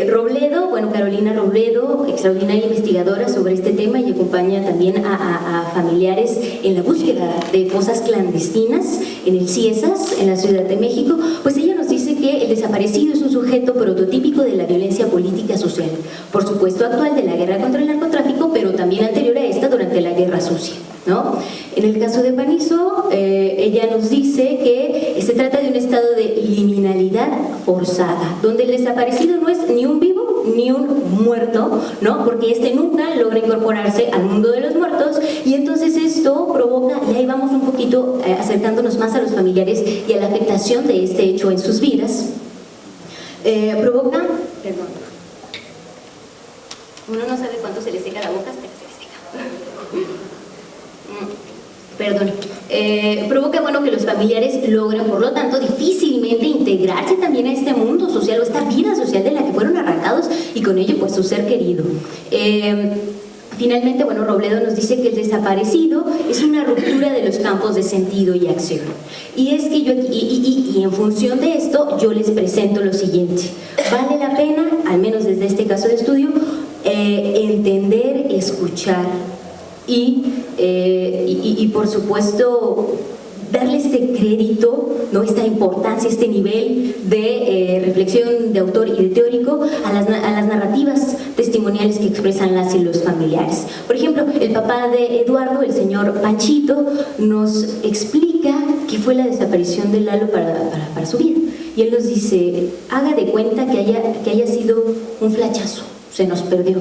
Robledo, bueno, Carolina Robledo, extraordinaria investigadora sobre este tema, y acompaña también a familiares en la búsqueda de fosas clandestinas en el CIESAS, en la Ciudad de México. Pues ella nos dice que el desaparecido es un sujeto prototípico de la violencia política social, por supuesto actual, de la guerra contra el narcotráfico, pero también anterior a esta, durante la Guerra Sucia, ¿no? En el caso de Panizo, ella nos dice que se trata trata de un estado de liminalidad forzada, donde el desaparecido no es ni un vivo ni un muerto, ¿no? Porque este nunca logra incorporarse al mundo de los muertos, y entonces esto provoca, y ahí vamos un poquito acercándonos más a los familiares y a la afectación de este hecho en sus vidas, provoca, perdón, uno no sabe cuánto se le seca la boca hasta que se le seca. Perdón. Provoca, bueno, que los familiares logran, por lo tanto, difícilmente integrarse también a este mundo social o esta vida social de la que fueron arrancados, y con ello pues su ser querido. Finalmente, bueno, Robledo nos dice que el desaparecido es una ruptura de los campos de sentido y acción. Y es que yo, y en función de esto, yo les presento lo siguiente. Vale la pena, al menos desde este caso de estudio, entender, escuchar y por supuesto darle este crédito, ¿no? Esta importancia, este nivel de reflexión de autor y de teórico a las narrativas testimoniales que expresan las y los familiares. Por ejemplo, el papá de Eduardo, el señor Panchito, nos explica qué fue la desaparición de Lalo para su vida, y él nos dice: haga de cuenta que haya sido un flachazo. Se nos perdió.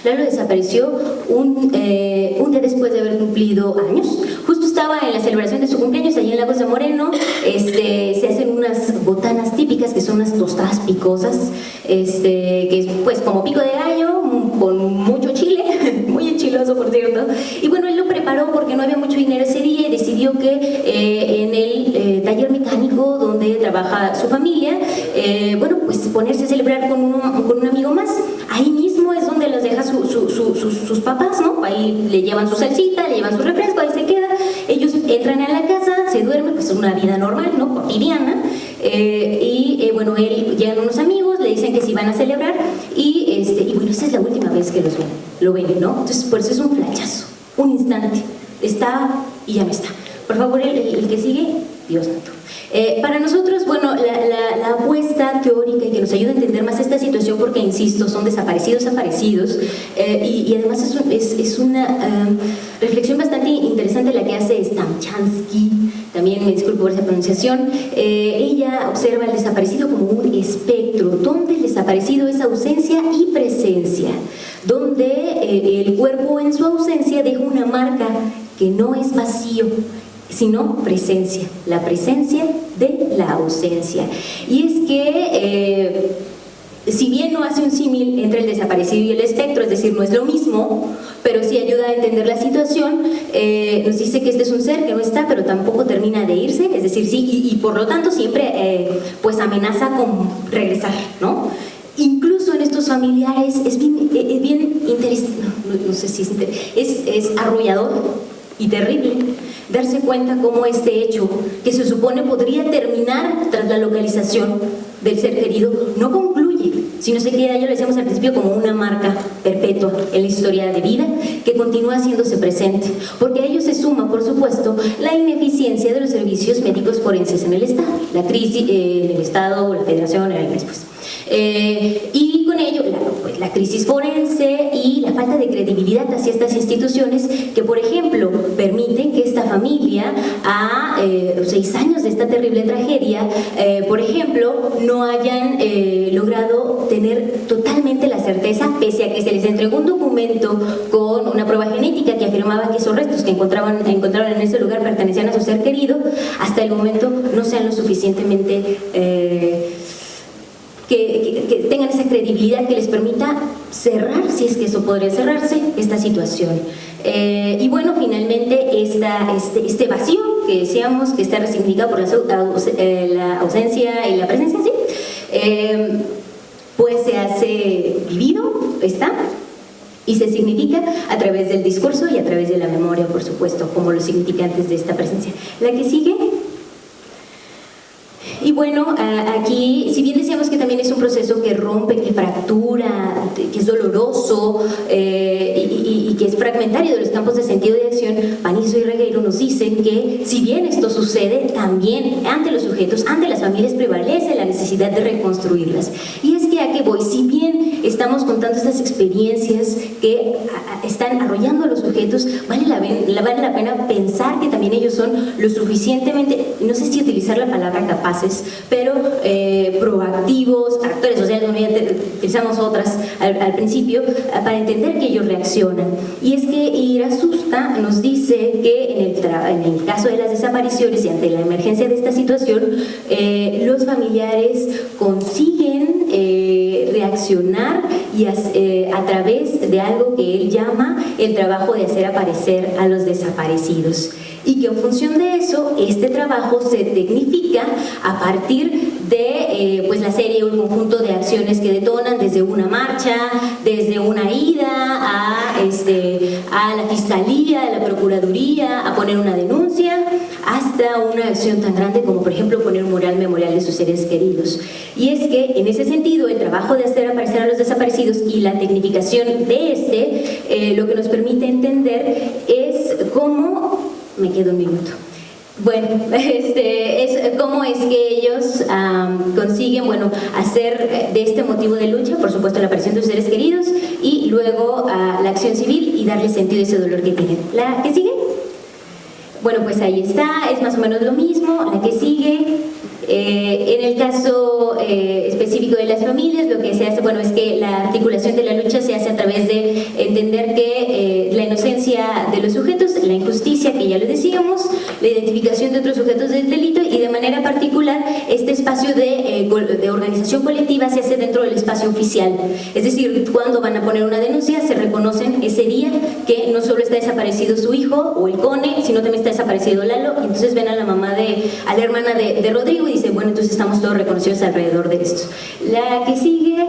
Lalo desapareció un día después de haber cumplido años. Justo estaba en la celebración de su cumpleaños allí en Lagos de Moreno. Se hacen unas botanas típicas que son unas tostadas picosas, que es pues como pico de gallo con mucho chile, muy enchiloso por cierto. Y bueno, él lo preparó porque no había mucho dinero ese día y decidió que en el taller mecánico donde trabaja su familia, bueno, pues ponerse a celebrar con un amigo más. Ahí mismo es donde los deja sus papás, ¿no? Ahí le llevan su salsita, le llevan su refresco, ahí se queda. Ellos entran a la casa, se duermen, pues es una vida normal, ¿no? Cotidiana. Bueno, llegan unos amigos, le dicen que sí van a celebrar y bueno, esa es la última vez que lo ven, ¿no? Entonces, por eso es un flachazo, un instante. Está y ya no está. Por favor, el que sigue, Dios santo. Para nosotros, bueno, la apuesta teórica y que nos ayuda a entender más esta situación, porque insisto, son desaparecidos, y además es una reflexión bastante interesante la que hace Stamchansky, también me disculpo por esa pronunciación. Ella observa el desaparecido como un espectro, donde el desaparecido es ausencia y presencia, donde el cuerpo en su ausencia deja una marca que no es vacío, sino presencia, la presencia de la ausencia. Y es que si bien no hace un símil entre el desaparecido y el espectro, es decir, no es lo mismo, pero sí ayuda a entender la situación, nos dice que este es un ser que no está, pero tampoco termina de irse, es decir, sí, y por lo tanto siempre pues amenaza con regresar, ¿no? Incluso en estos familiares es bien interesante, no sé si es arrollador y terrible darse cuenta cómo este hecho, que se supone podría terminar tras la localización del ser querido, no concluye, sino se queda, ya lo decíamos al principio, como una marca perpetua en la historia de vida que continúa haciéndose presente, porque a ello se suma, por supuesto, la ineficiencia de los servicios médicos forenses en el Estado, la crisis en el Estado, la Federación, en el país, pues. Y con ello la crisis forense y la falta de credibilidad hacia estas instituciones que, por ejemplo, permiten que esta familia a 6 años de esta terrible tragedia, por ejemplo, no hayan logrado tener totalmente la certeza, pese a que se les entregó un documento con una prueba genética que afirmaba que esos restos que encontraron en ese lugar pertenecían a su ser querido, hasta el momento no sean lo suficientemente que tengan esa credibilidad que les permita cerrar, si es que eso podría cerrarse, esta situación. Y bueno, finalmente este vacío que decíamos que está resignificado por la ausencia y la presencia, ¿sí? Pues se hace vivido, está, y se significa a través del discurso y a través de la memoria, por supuesto, como los significantes de esta presencia. La que sigue. Y bueno, aquí, si bien decíamos que también es un proceso que rompe, que fractura, que es doloroso y que es fragmentario de los campos de sentido de acción, Panizo y Regueiro nos dicen que si bien esto sucede, también ante los sujetos, ante las familias, prevalece la necesidad de reconstruirlas. Y es que a qué voy, si bien estamos contando estas experiencias que están arrollando a los sujetos, vale la pena pensar que también ellos son lo suficientemente, no sé si utilizar la palabra capaces, pero proactivos, actores, o sea, ya utilizamos otras al principio, para entender que ellos reaccionan. Y es que Irasusta nos dice que en el caso de las desapariciones y ante la emergencia de esta situación, los familiares consiguen reaccionar y a través de algo que él llama el trabajo de hacer aparecer a los desaparecidos, y que en función de eso este trabajo se tecnifica a partir de pues la serie o el conjunto de acciones que detonan, desde una marcha, desde una ida a la fiscalía, a la procuraduría, a poner una denuncia, hasta una acción tan grande como por ejemplo poner un mural memorial de sus seres queridos. Y es que en ese sentido el trabajo de hacer aparecer a los desaparecidos y la tecnificación de lo que nos permite entender es cómo, me quedo un minuto. Bueno, es cómo es que ellos consiguen, bueno, hacer de este motivo de lucha, por supuesto, la aparición de sus seres queridos y luego la acción civil y darle sentido a ese dolor que tienen. ¿La que sigue? Bueno, pues ahí está, es más o menos lo mismo. La que sigue, en el caso específico de las familias, lo que se hace, bueno, es que la articulación de la lucha se hace a través de entender que la inocencia de los sujetos, la injusticia, que ya lo decíamos, la identificación de otros sujetos del delito, y de manera particular este espacio de organización colectiva se hace dentro del espacio oficial. Es decir, cuando van a poner una denuncia, se reconocen ese día que no solo está desaparecido su hijo o el cone, sino también está desaparecido Lalo, y entonces ven a la mamá a la hermana de Rodrigo y dicen, bueno, entonces estamos todos reconocidos alrededor de esto. La que sigue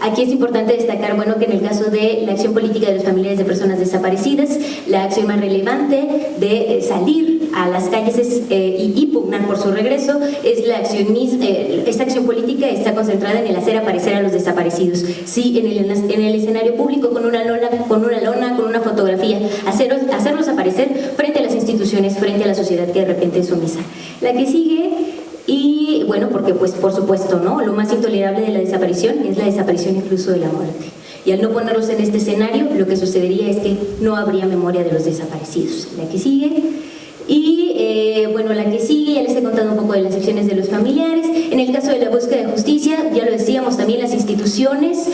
aquí es importante destacar, bueno, que en el caso de la acción política de los familiares de personas desaparecidas, la acción más relevante de salir a las calles y pugnar por su regreso es la acción misma. Esta acción política está concentrada en el hacer aparecer a los desaparecidos. Sí, en el escenario público, con una lona, con una fotografía, hacerlos aparecer frente a las instituciones, frente a la sociedad que de repente es omisa. La que sigue. Y bueno, porque pues por supuesto, ¿no?, lo más intolerable de la desaparición es la desaparición incluso de la muerte. Y al no ponerlos en este escenario, lo que sucedería es que no habría memoria de los desaparecidos. La que sigue. Y bueno, la que sigue, ya les he contado un poco de las acciones de los familiares. En el caso de la búsqueda de justicia, ya lo decíamos, también las instituciones,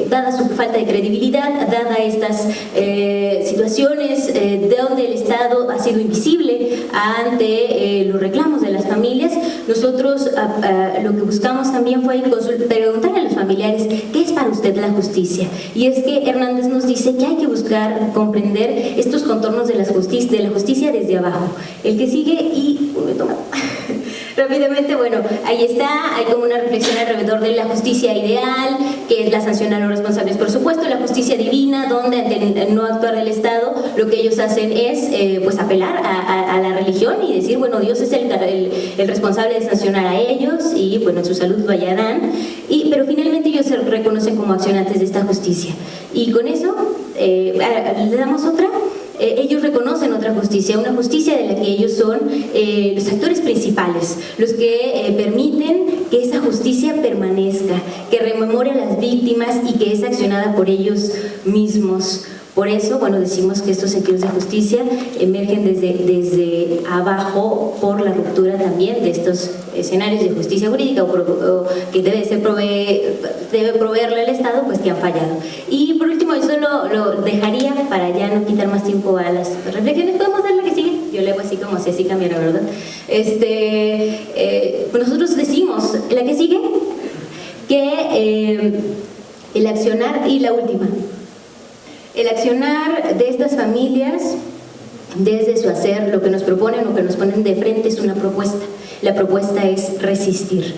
dada su falta de credibilidad, dada estas situaciones de donde el Estado ha sido invisible ante los reclamos de las familias, nosotros lo que buscamos también fue preguntar a los familiares, ¿qué es para usted la justicia? Y es que Hernández nos dice que hay que buscar comprender estos contornos de la justicia desde abajo. El que sigue y... rápidamente, bueno, ahí está, hay como una reflexión alrededor de la justicia ideal, que es la sanción a los responsables, por supuesto, la justicia divina, donde ante el no actuar del Estado, lo que ellos hacen es pues apelar a la religión y decir, bueno, Dios es el responsable de sancionar a ellos y bueno, en su salud lo hallarán, pero finalmente ellos se reconocen como accionantes de esta justicia. Y con eso, le damos otra. Ellos reconocen otra justicia, una justicia de la que ellos son los actores principales, los que permiten que esa justicia permanezca, que rememore a las víctimas y que es accionada por ellos mismos. Por eso, bueno, decimos que estos sentidos de justicia emergen desde abajo por la ruptura también de estos escenarios de justicia jurídica o que debe proveerle al Estado, pues que han fallado. Y por último, yo solo lo dejaría para ya no quitar más tiempo a las reflexiones. ¿Podemos dar la que sigue? Yo leo así como si así cambiara, ¿verdad? Pues nosotros decimos, la que sigue, que el accionar, y la última, el accionar de estas familias desde su hacer, lo que nos proponen o que nos ponen de frente es una propuesta. La propuesta es resistir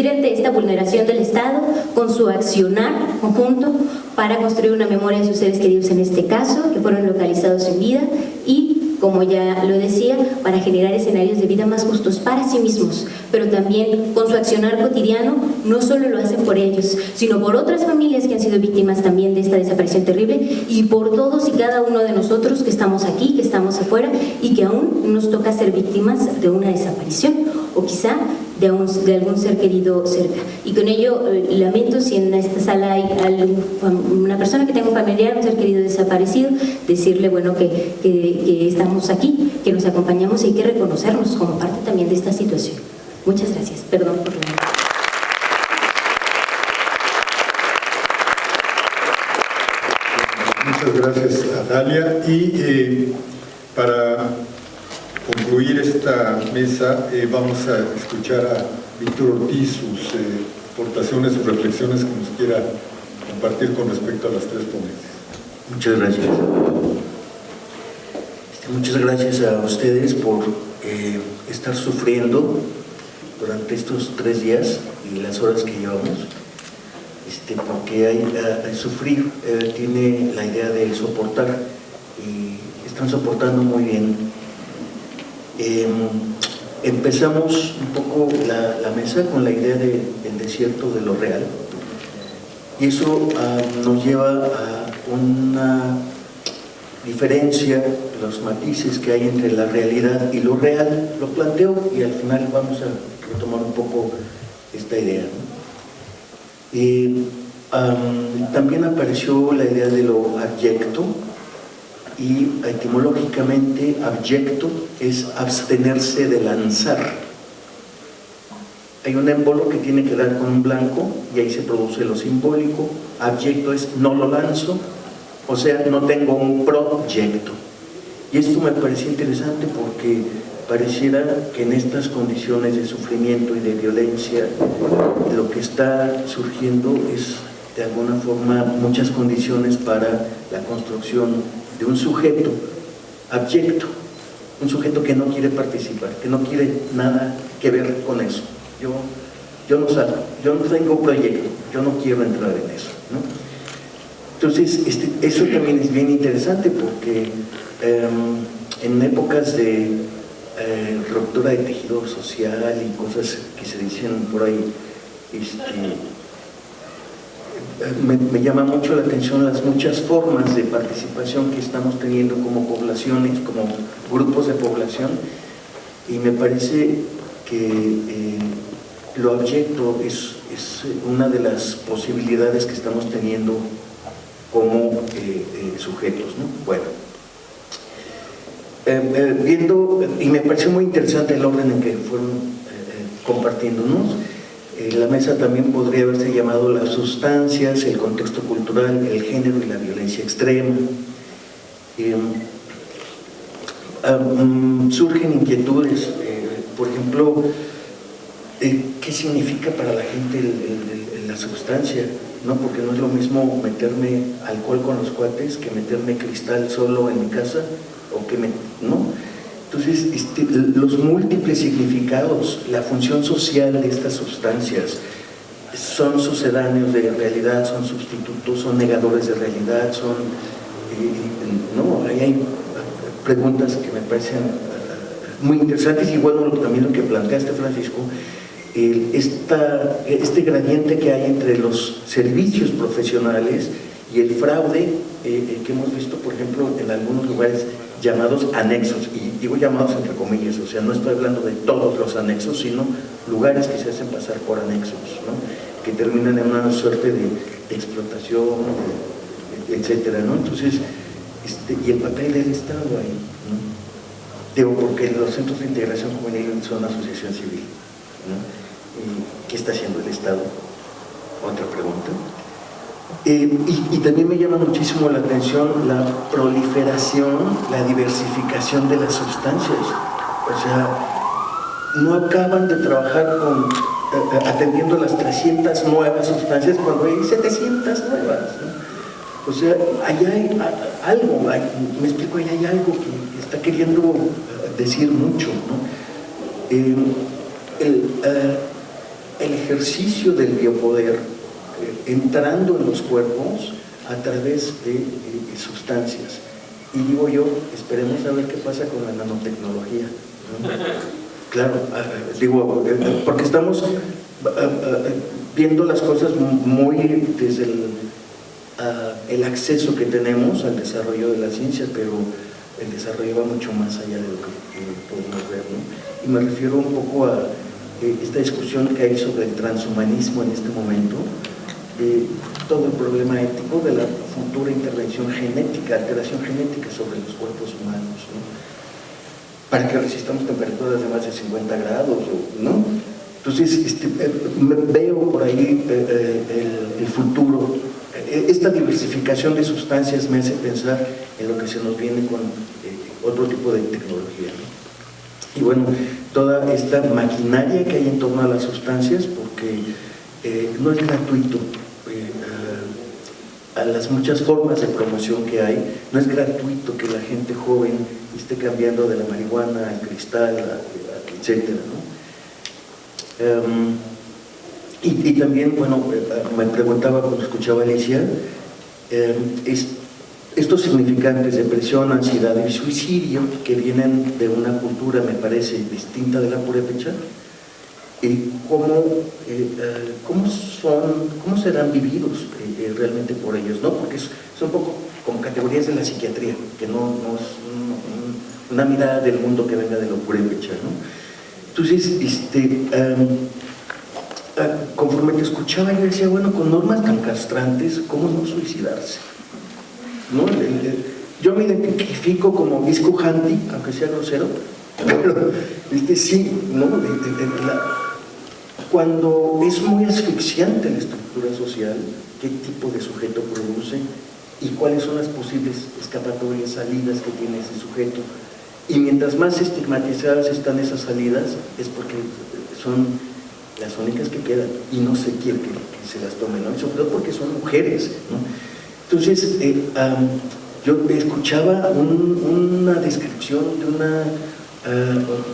ante esta vulneración del Estado con su accionar conjunto para construir una memoria de sus seres queridos, en este caso, que fueron localizados en vida, y como ya lo decía, para generar escenarios de vida más justos para sí mismos, pero también con su accionar cotidiano, no solo lo hacen por ellos, sino por otras familias que han sido víctimas también de esta desaparición terrible, y por todos y cada uno de nosotros que estamos aquí, que estamos afuera y que aún nos toca ser víctimas de una desaparición o quizá de algún ser querido cerca. Y con ello lamento si en esta sala hay una persona que tenga un familiar, un ser querido desaparecido, decirle, bueno, que estamos aquí, que nos acompañamos y hay que reconocernos como parte también de esta situación. Muchas gracias. Perdón por la... Muchas gracias a Dalia, y para concluir esta mesa vamos a escuchar a Víctor Ortiz sus aportaciones, sus reflexiones que nos quiera compartir con respecto a las tres ponencias. Muchas gracias. Muchas gracias a ustedes por estar sufriendo durante estos 3 días y las horas que llevamos. Porque hay sufrir tiene la idea de soportar, y están soportando muy bien. Empezamos un poco la mesa con la idea del desierto de lo real, y eso nos lleva a una diferencia, los matices que hay entre la realidad y lo real. Lo planteo y al final vamos a retomar un poco esta idea, ¿no? También apareció la idea de lo abyecto, y etimológicamente abyecto es abstenerse de lanzar. Hay un émbolo que tiene que dar con un blanco y ahí se produce lo simbólico. Abyecto es no lo lanzo, o sea, no tengo un proyecto. Y esto me parecía interesante porque pareciera que en estas condiciones de sufrimiento y de violencia lo que está surgiendo es de alguna forma muchas condiciones para la construcción de un sujeto abyecto, un sujeto que no quiere participar, que no quiere nada que ver con eso. Yo no salgo, yo no tengo proyecto, yo no quiero entrar en eso, ¿no? Entonces, eso también es bien interesante porque en épocas de ruptura de tejido social y cosas que se dicen por ahí, me llama mucho la atención las muchas formas de participación que estamos teniendo como poblaciones, como grupos de población, y me parece que lo abyecto es una de las posibilidades que estamos teniendo como sujetos, ¿no? Bueno, viendo, y me pareció muy interesante el orden en que fueron compartiéndonos. La mesa también podría haberse llamado las sustancias, el contexto cultural, el género y la violencia extrema. Surgen inquietudes, por ejemplo, ¿qué significa para la gente la sustancia? ¿No? Porque no es lo mismo meterme alcohol con los cuates que meterme cristal solo en mi casa, o que ¿no? Entonces, los múltiples significados, la función social de estas sustancias, son sucedáneos de realidad, son sustitutos, son negadores de realidad, son... no, ahí hay preguntas que me parecen muy interesantes, y bueno, también lo que planteaste, Francisco, este gradiente que hay entre los servicios profesionales y el fraude que hemos visto, por ejemplo, en algunos lugares llamados anexos, y digo llamados entre comillas, o sea, no estoy hablando de todos los anexos, sino lugares que se hacen pasar por anexos, ¿no? Que terminan en una suerte de explotación, etcétera, ¿no? Entonces, y el papel del Estado ahí, ¿no? Digo, porque los centros de integración juvenil son asociación civil, ¿no? ¿Qué está haciendo el Estado? Otra pregunta. Y también me llama muchísimo la atención la proliferación, la diversificación de las sustancias. O sea, no acaban de trabajar atendiendo las 300 nuevas sustancias cuando hay 700 nuevas, ¿no? O sea, allá hay algo, me explico, allá hay algo que está queriendo decir mucho, ¿no? El ejercicio del biopoder entrando en los cuerpos a través de sustancias. Y digo yo, esperemos a ver qué pasa con la nanotecnología, ¿no? Claro, digo, porque estamos viendo las cosas muy desde el acceso que tenemos al desarrollo de la ciencia, pero el desarrollo va mucho más allá de lo que podemos ver, ¿no? Y me refiero un poco a esta discusión que hay sobre el transhumanismo en este momento, todo el problema ético de la futura intervención genética, alteración genética sobre los cuerpos humanos, ¿no? Para que resistamos temperaturas de más de 50 grados, ¿no? Entonces, veo por ahí el futuro. Esta diversificación de sustancias me hace pensar en lo que se nos viene con otro tipo de tecnología, ¿no? Y bueno, toda esta maquinaria que hay en torno a las sustancias, porque no es gratuito, a las muchas formas de promoción que hay, no es gratuito que la gente joven esté cambiando de la marihuana al cristal, etcétera, ¿no? Y también, bueno, me preguntaba cuando escuchaba a Alicia, estos significantes, depresión, ansiedad y suicidio, que vienen de una cultura, me parece, distinta de la purépecha, cómo serán vividos realmente por ellos, ¿no? Porque son un poco como categorías de la psiquiatría, que no es una mirada del mundo que venga de lo purépecha, ¿no? Entonces, conforme te escuchaba, yo decía, bueno, con normas tan castrantes, ¿cómo no suicidarse? ¿No? Yo me identifico como Visco Hanti, aunque sea grosero, pero sí, ¿no? Cuando es muy asfixiante la estructura social, qué tipo de sujeto produce y cuáles son las posibles escapatorias, salidas que tiene ese sujeto. Y mientras más estigmatizadas están esas salidas, es porque son las únicas que quedan y no se quiere que se las tomen, ¿no? Y sobre todo porque son mujeres, ¿no? Entonces, yo escuchaba una descripción de una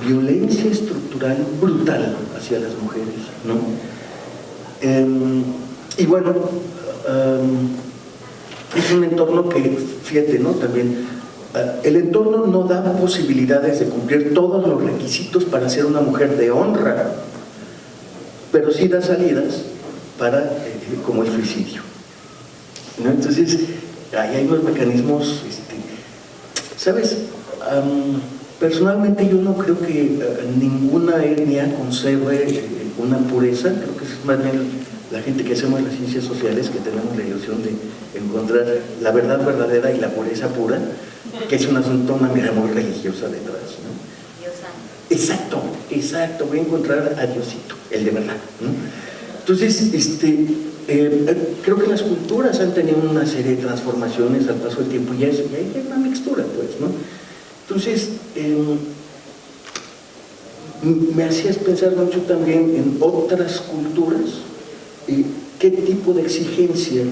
violencia estructural brutal hacia las mujeres, ¿no? Y bueno, es un entorno que, fíjate, ¿no? También el entorno no da posibilidades de cumplir todos los requisitos para ser una mujer de honra, pero sí da salidas para, como el suicidio, ¿no? Entonces, ahí hay unos mecanismos, ¿sabes? Personalmente yo no creo que ninguna etnia conserve una pureza, creo que es más bien la gente que hacemos las ciencias sociales que tenemos la ilusión de encontrar la verdad verdadera y la pureza pura, que es un asunto, una mirada muy religiosa detrás, ¿no? Exacto, voy a encontrar a Diosito, el de verdad, ¿no? Entonces, creo que las culturas han tenido una serie de transformaciones al paso del tiempo y hay una mixtura, pues, ¿no? Entonces, me hacías pensar mucho también en otras culturas, qué tipo de exigencia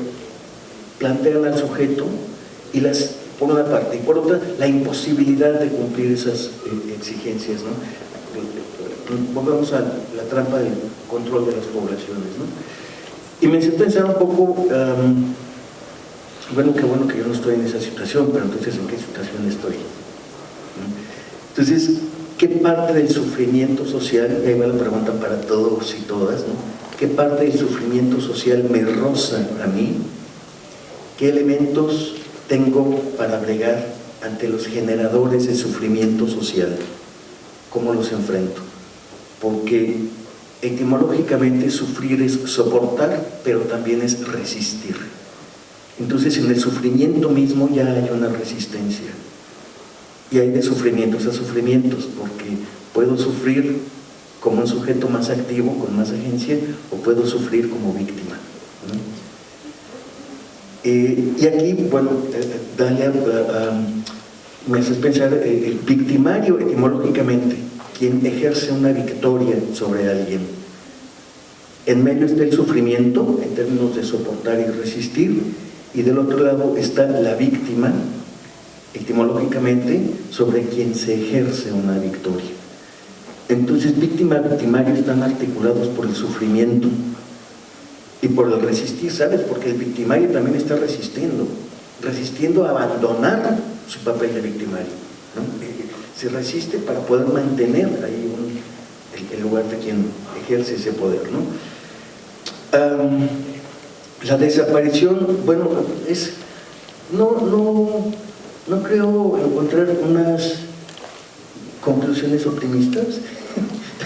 plantean al sujeto y por una parte, y por otra, la imposibilidad de cumplir esas exigencias, ¿no? Volvemos a la trampa del control de las poblaciones, ¿no? Y me hice pensar un poco, bueno, qué bueno que yo no estoy en esa situación, pero entonces, ¿en qué situación estoy? Entonces, ¿qué parte del sufrimiento social, y ahí va la pregunta para todos y todas, ¿no? ¿Qué parte del sufrimiento social me roza a mí? ¿Qué elementos tengo para bregar ante los generadores de sufrimiento social? ¿Cómo los enfrento? Porque etimológicamente sufrir es soportar, pero también es resistir. Entonces en el sufrimiento mismo ya hay una resistencia. Y hay de sufrimientos a sufrimientos, porque puedo sufrir como un sujeto más activo, con más agencia, o puedo sufrir como víctima, ¿no? Y aquí, bueno, Dalia me hace pensar, el victimario etimológicamente, quien ejerce una victoria sobre alguien. En medio está el sufrimiento, en términos de soportar y resistir, y del otro lado está la víctima, etimológicamente, sobre quien se ejerce una victoria. Entonces, víctima y victimario están articulados por el sufrimiento y por el resistir, ¿sabes? Porque el victimario también está resistiendo a abandonar su papel de victimario, ¿no? Se resiste para poder mantener ahí el lugar de quien ejerce ese poder, ¿no? La desaparición, bueno, no creo encontrar unas conclusiones optimistas.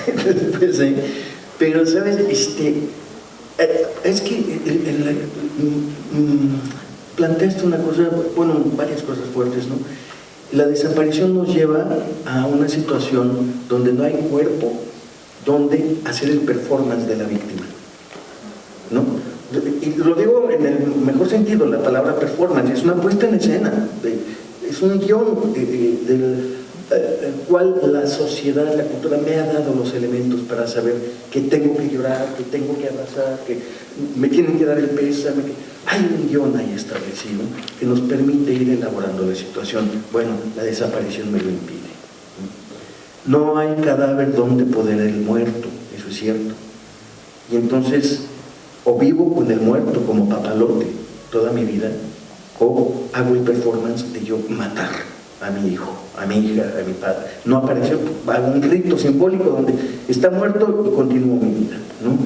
Después, pero, ¿sabes? Es que planteaste una cosa, bueno, varias cosas fuertes, ¿no? La desaparición nos lleva a una situación donde no hay cuerpo donde hacer el performance de la víctima, ¿no? Y lo digo en el mejor sentido, la palabra performance es una puesta en escena, es un guión del cual la sociedad, la cultura me ha dado los elementos para saber que tengo que llorar, que tengo que abrazar, que me tienen que dar el pésame, que hay un guión ahí establecido que nos permite ir elaborando la situación. Bueno, la desaparición me lo impide. No hay cadáver donde poner el muerto, eso es cierto. Y entonces, o vivo con el muerto como papalote toda mi vida, o hago el performance de yo matar a mi hijo, a mi hija, a mi padre. No apareció, hago un rito simbólico donde está muerto y continúo mi vida, ¿no?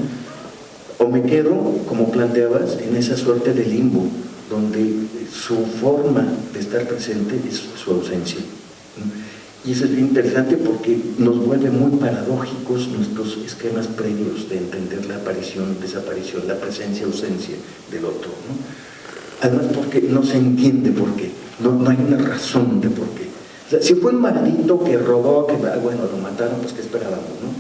O me quedo, como planteabas, en esa suerte de limbo, donde su forma de estar presente es su ausencia, ¿no? Y eso es bien interesante porque nos vuelve muy paradójicos nuestros esquemas previos de entender la aparición, desaparición, la presencia, ausencia del otro, ¿no? Además porque no se entiende por qué, no hay una razón de por qué. O sea, si fue un maldito que robó, que bueno, lo mataron, pues qué esperábamos, ¿no?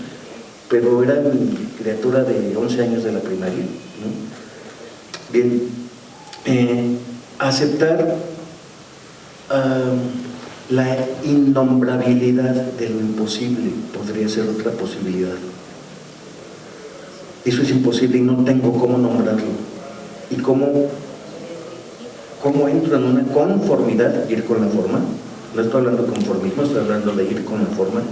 Pero era mi criatura de 11 años de la primaria, ¿no? Bien, aceptar la innombrabilidad de lo imposible podría ser otra posibilidad. Eso es imposible y no tengo cómo nombrarlo. Y cómo entro en una conformidad, ir con la forma, no estoy hablando de conformismo, estoy hablando de ir con la forma,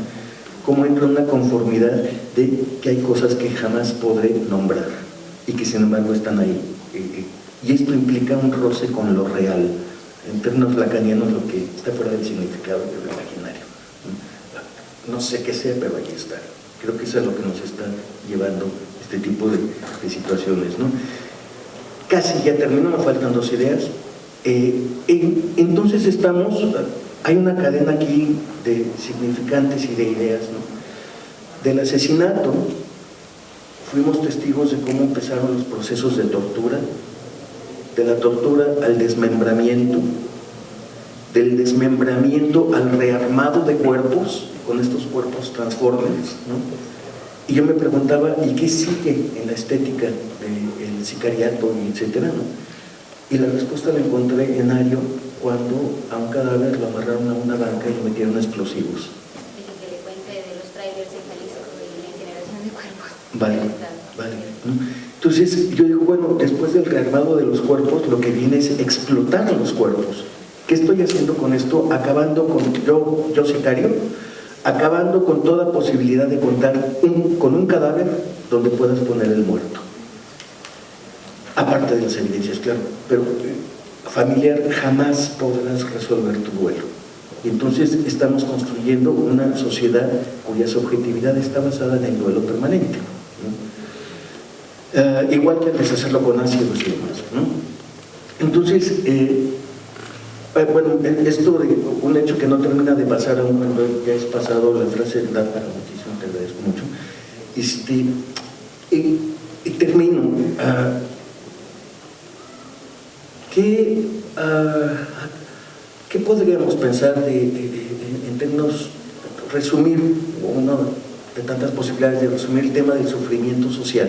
cómo entro en una conformidad de que hay cosas que jamás podré nombrar y que sin embargo están ahí. Y esto implica un roce con lo real. En términos lacanianos, lo que está fuera del significado de lo imaginario. No sé qué sea, pero ahí está. Creo que eso es lo que nos está llevando este tipo de situaciones, ¿no? Casi ya termino, me faltan 2 ideas. Entonces hay una cadena aquí de significantes y de ideas, ¿no? Del asesinato, fuimos testigos de cómo empezaron los procesos de tortura, de la tortura al desmembramiento, del desmembramiento al rearmado de cuerpos, con estos cuerpos transformes, ¿no? Y yo me preguntaba, ¿y qué sigue en la estética del sicariato y etcétera, ¿no? Y la respuesta la encontré en Ario cuando a un cadáver lo amarraron a una banca y le metieron explosivos. Que le cuente de los trailers en Jalisco y la incineración de cuerpos. Vale. Entonces yo digo, bueno, después del rearmado de los cuerpos, lo que viene es explotar los cuerpos. ¿Qué estoy haciendo con esto? Acabando con yo sicario, acabando con toda posibilidad de contar con un cadáver donde puedas poner el muerto. Aparte de las evidencias, claro, pero familiar jamás podrás resolver tu duelo. Y entonces estamos construyendo una sociedad cuya subjetividad está basada en el duelo permanente, ¿no? Igual que al deshacerlo con ácidos y demás, ¿no? Entonces, bueno, esto de un hecho que no termina de pasar aún cuando ya es pasado, la frase da para muchísimo, te agradezco mucho. Y termino. ¿Qué podríamos pensar en términos, resumir, una de tantas posibilidades de resumir el tema del sufrimiento social?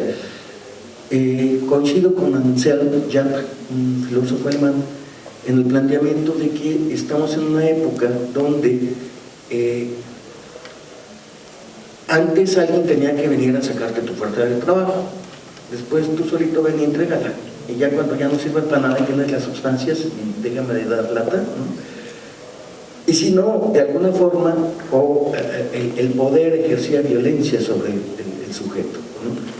Coincido con Anselm Japp, un filósofo alemán, en el planteamiento de que estamos en una época donde antes alguien tenía que venir a sacarte tu fuerza de trabajo, después tú solito ven y entrégala, y ya cuando ya no sirve para nada tienes las sustancias y déjame de dar plata, ¿no? Y si no, de alguna forma, el poder ejercía violencia sobre el sujeto, ¿no?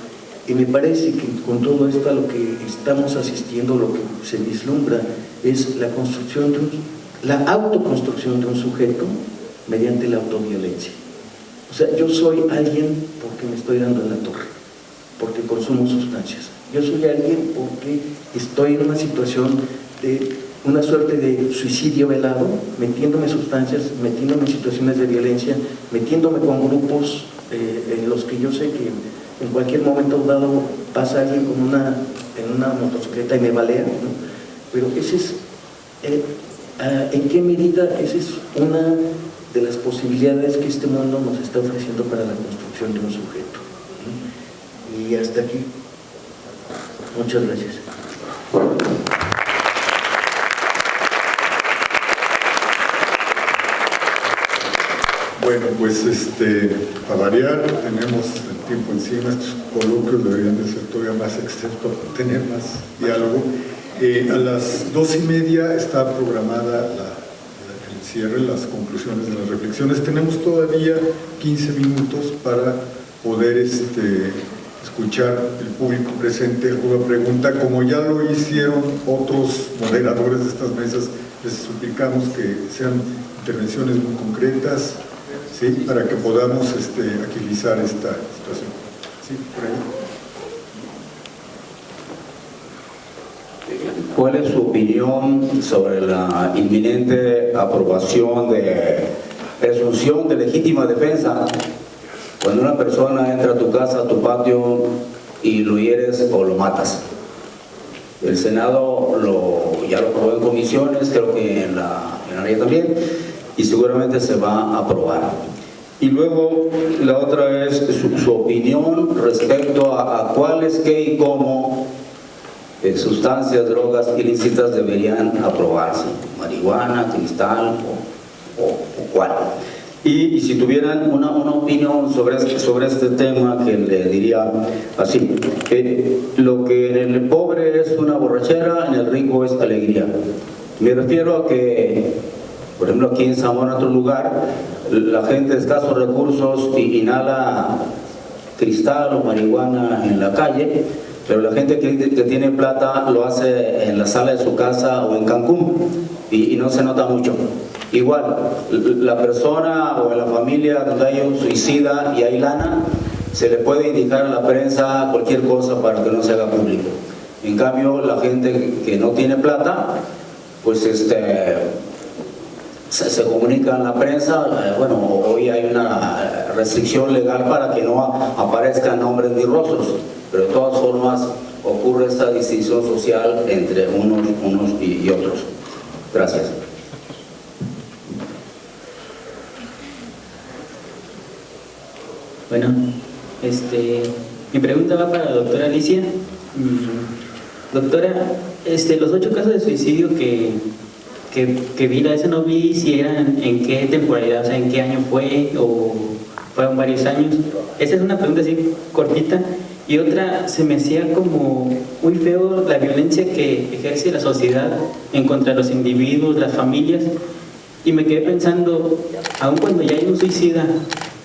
Y me parece que con todo esto a lo que estamos asistiendo, lo que se vislumbra es la construcción la autoconstrucción de un sujeto mediante la autoviolencia. O sea, yo soy alguien porque me estoy dando en la torre, porque consumo sustancias. Yo soy alguien porque estoy en una situación de una suerte de suicidio velado, metiéndome sustancias, metiéndome en situaciones de violencia, metiéndome con grupos en los que yo sé que en cualquier momento dado pasa alguien en una motocicleta y me balea, ¿no? Pero ese es, ¿en qué medida esa es una de las posibilidades que este mundo nos está ofreciendo para la construcción de un sujeto? ¿No? Y hasta aquí. Muchas gracias. Bueno, pues para variar, tenemos el tiempo encima, estos coloquios deberían de ser todavía más extensos, tener más diálogo. A las 2:30 está programada el cierre, las conclusiones de las reflexiones. Tenemos todavía 15 minutos para poder escuchar el público presente alguna pregunta. Como ya lo hicieron otros moderadores de estas mesas, les suplicamos que sean intervenciones muy concretas, ¿sí? Para que podamos agilizar esta situación. ¿Sí? Por ahí. ¿Cuál es su opinión sobre la inminente aprobación de presunción de legítima defensa cuando una persona entra a tu casa, a tu patio y lo hieres o lo matas? El Senado ya lo aprobó en comisiones, creo que en la plenaria también, y seguramente se va a aprobar. Y luego la otra es su opinión respecto a cuáles, qué y cómo sustancias, drogas ilícitas deberían aprobarse, marihuana, cristal o cuál. Y si tuvieran una opinión sobre este tema, que le diría así, que lo que en el pobre es una borrachera, en el rico es alegría. Me refiero a que, por ejemplo, aquí en Zamora, otro lugar, la gente de escasos recursos inhala cristal o marihuana en la calle, pero la gente que tiene plata lo hace en la sala de su casa o en Cancún y no se nota mucho. Igual, la persona o en la familia donde hay un suicida y hay lana, se le puede indicar a la prensa cualquier cosa para que no se haga público. En cambio, la gente que no tiene plata, pues se comunica en la prensa. Bueno, hoy hay una restricción legal para que no aparezcan nombres ni rostros, pero de todas formas ocurre esta distinción social entre unos y otros. Gracias. Bueno, mi pregunta va para la doctora Alicia. Doctora, los 8 casos de suicidio que vi, esa no vi si eran en qué temporalidad, o sea, en qué año fue o fueron varios años. Esa es una pregunta así cortita. Y otra, se me hacía como muy feo la violencia que ejerce la sociedad en contra de los individuos, las familias. Y me quedé pensando, aun cuando ya hay un suicida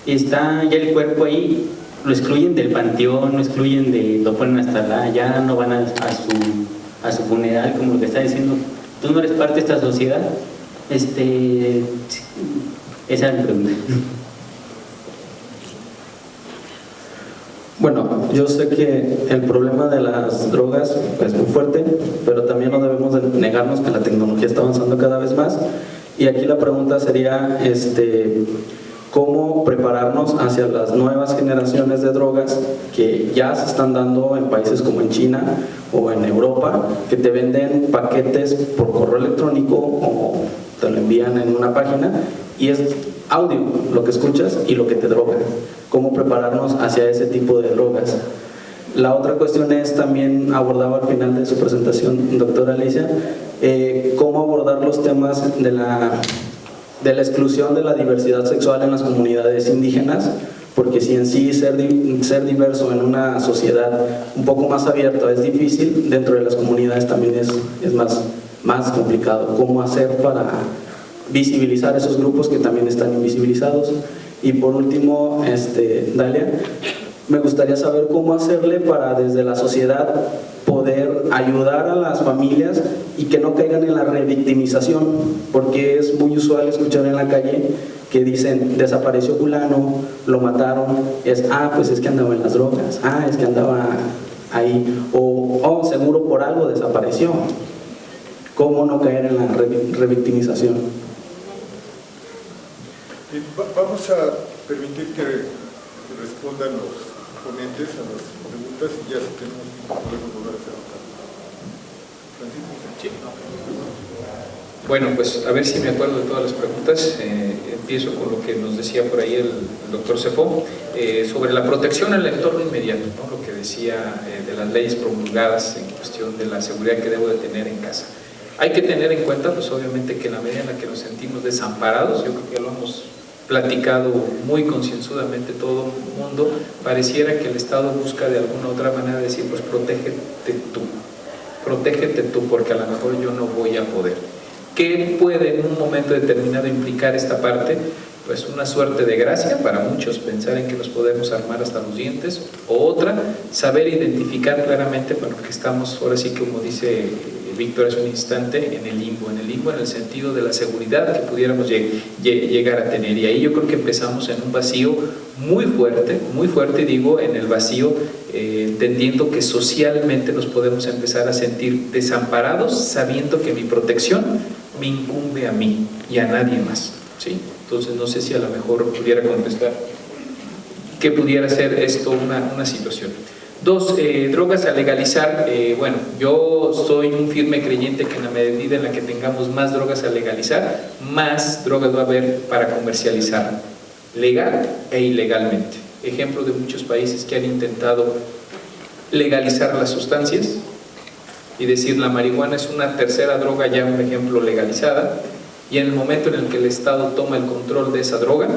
y está ya el cuerpo ahí, lo excluyen del panteón, lo ponen hasta allá, ya no van a su funeral, como lo que está diciendo. Tú no eres parte de esta sociedad. Esa es mi pregunta. Bueno, yo sé que el problema de las drogas es muy fuerte, pero también no debemos de negarnos que la tecnología está avanzando cada vez más. Y aquí la pregunta sería, ¿cómo prepararnos hacia las nuevas generaciones de drogas que ya se están dando en países como en China o en Europa, que te venden paquetes por correo electrónico o te lo envían en una página y es audio lo que escuchas y lo que te droga? ¿Cómo prepararnos hacia ese tipo de drogas? La otra cuestión es, también abordaba al final de su presentación, doctora Alicia, cómo abordar los temas de la exclusión de la diversidad sexual en las comunidades indígenas, porque si en sí ser diverso en una sociedad un poco más abierta es difícil, dentro de las comunidades también es más complicado. ¿Cómo hacer para visibilizar esos grupos que también están invisibilizados? Y por último, Dalia, me gustaría saber cómo hacerle para desde la sociedad poder ayudar a las familias y que no caigan en la revictimización, porque es muy usual escuchar en la calle que dicen, desapareció fulano, lo mataron, pues es que andaba en las drogas, es que andaba ahí, o seguro por algo desapareció. ¿Cómo no caer en la revictimización? Vamos a permitir que que respondan los ponentes a las preguntas y ya si tenemos tiempo podemos volver a hacer otra. Francisco. Sí. Bueno, pues a ver si me acuerdo de todas las preguntas. Empiezo con lo que nos decía por ahí el doctor Cefó sobre la protección al entorno inmediato, ¿no? Lo que decía de las leyes promulgadas en cuestión de la seguridad que debo de tener en casa. Hay que tener en cuenta, pues obviamente, que en la medida en la que nos sentimos desamparados, yo creo que lo hemos platicado muy concienzudamente todo el mundo, pareciera que el Estado busca de alguna u otra manera decir, pues protégete tú, porque a lo mejor yo no voy a poder. ¿Qué puede en un momento determinado implicar esta parte? Pues una suerte de gracia para muchos, pensar en que nos podemos armar hasta los dientes, o otra, saber identificar claramente para lo que estamos, ahora sí como dice Víctor hace un instante, en el limbo en el sentido de la seguridad que pudiéramos llegar a tener. Y ahí yo creo que empezamos en un vacío muy fuerte, digo, en el vacío, entendiendo que socialmente nos podemos empezar a sentir desamparados, sabiendo que mi protección me incumbe a mí y a nadie más, ¿sí? Entonces no sé si a lo mejor pudiera contestar que pudiera ser esto una situación. Dos, drogas a legalizar. Bueno, yo soy un firme creyente que en la medida en la que tengamos más drogas a legalizar, más drogas va a haber para comercializar, legal e ilegalmente. Ejemplo de muchos países que han intentado legalizar las sustancias y decir la marihuana es una tercera droga ya, un ejemplo, legalizada, y en el momento en el que el Estado toma el control de esa droga,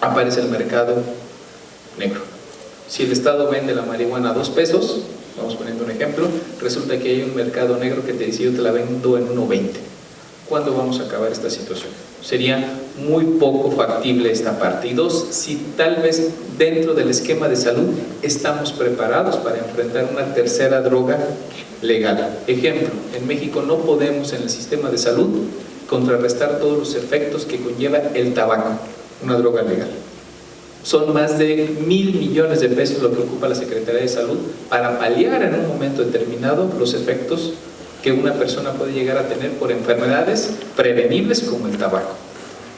aparece el mercado negro. Si el Estado vende la marihuana a 2 pesos, vamos poniendo un ejemplo, resulta que hay un mercado negro que te dice yo te la vendo en 1.20. ¿Cuándo vamos a acabar esta situación? Sería muy poco factible esta parte. Y dos, si tal vez dentro del esquema de salud estamos preparados para enfrentar una tercera droga legal. Ejemplo, en México no podemos en el sistema de salud contrarrestar todos los efectos que conlleva el tabaco, una droga legal. Son más de 1.000 millones de pesos lo que ocupa la Secretaría de Salud para paliar en un momento determinado los efectos que una persona puede llegar a tener por enfermedades prevenibles como el tabaco.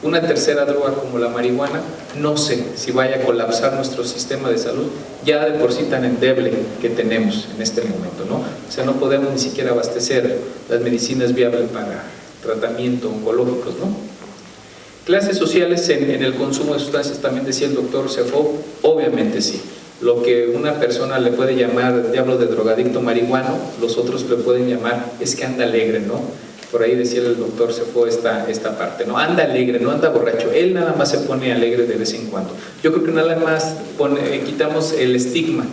Una tercera droga como la marihuana, no sé si vaya a colapsar nuestro sistema de salud ya de por sí tan endeble que tenemos en este momento, ¿no? O sea, no podemos ni siquiera abastecer las medicinas viables para tratamiento oncológicos, ¿no? Clases sociales en el consumo de sustancias, también decía el doctor Cefó, obviamente sí. Lo que una persona le puede llamar diablo de drogadicto marihuano, los otros le pueden llamar es que anda alegre, ¿no? Por ahí decía el doctor Cefó esta parte, ¿no? Anda alegre, no anda borracho, él nada más se pone alegre de vez en cuando. Yo creo que nada más quitamos el estigma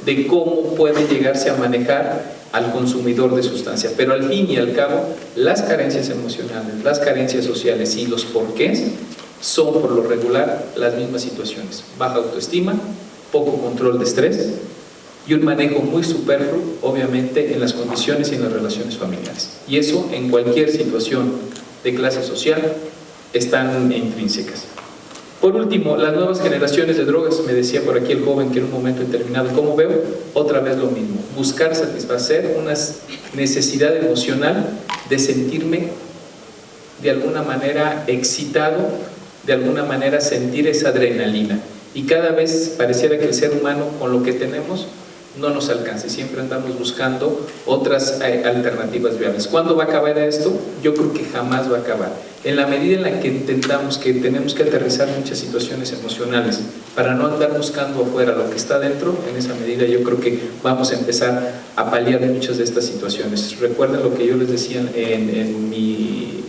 de cómo puede llegarse a manejar al consumidor de sustancias, pero al fin y al cabo las carencias emocionales, las carencias sociales y los porqués son por lo regular las mismas situaciones: baja autoestima, poco control de estrés y un manejo muy superfluo, obviamente, en las condiciones y en las relaciones familiares. Y eso en cualquier situación de clase social están intrínsecas. Por último, las nuevas generaciones de drogas, me decía por aquí el joven que en un momento determinado, ¿cómo veo? Otra vez lo mismo, buscar satisfacer una necesidad emocional de sentirme de alguna manera excitado, de alguna manera sentir esa adrenalina. Y cada vez pareciera que el ser humano con lo que tenemos no nos alcance, siempre andamos buscando otras alternativas viables. ¿Cuándo va a acabar esto? Yo creo que jamás va a acabar. En la medida en la que entendamos que tenemos que aterrizar muchas situaciones emocionales para no andar buscando afuera lo que está dentro, en esa medida yo creo que vamos a empezar a paliar muchas de estas situaciones. Recuerden lo que yo les decía en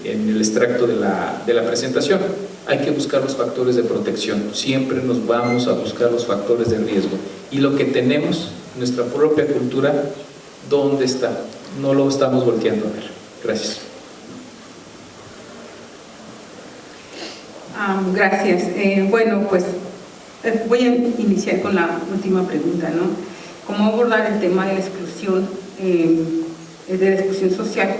el extracto de la presentación. Hay que buscar los factores de protección, siempre nos vamos a buscar los factores de riesgo. Y lo que tenemos, nuestra propia cultura, ¿dónde está? No lo estamos volteando a ver. Gracias. Gracias. Bueno, pues voy a iniciar con la última pregunta, ¿no? ¿Cómo abordar el tema de la exclusión social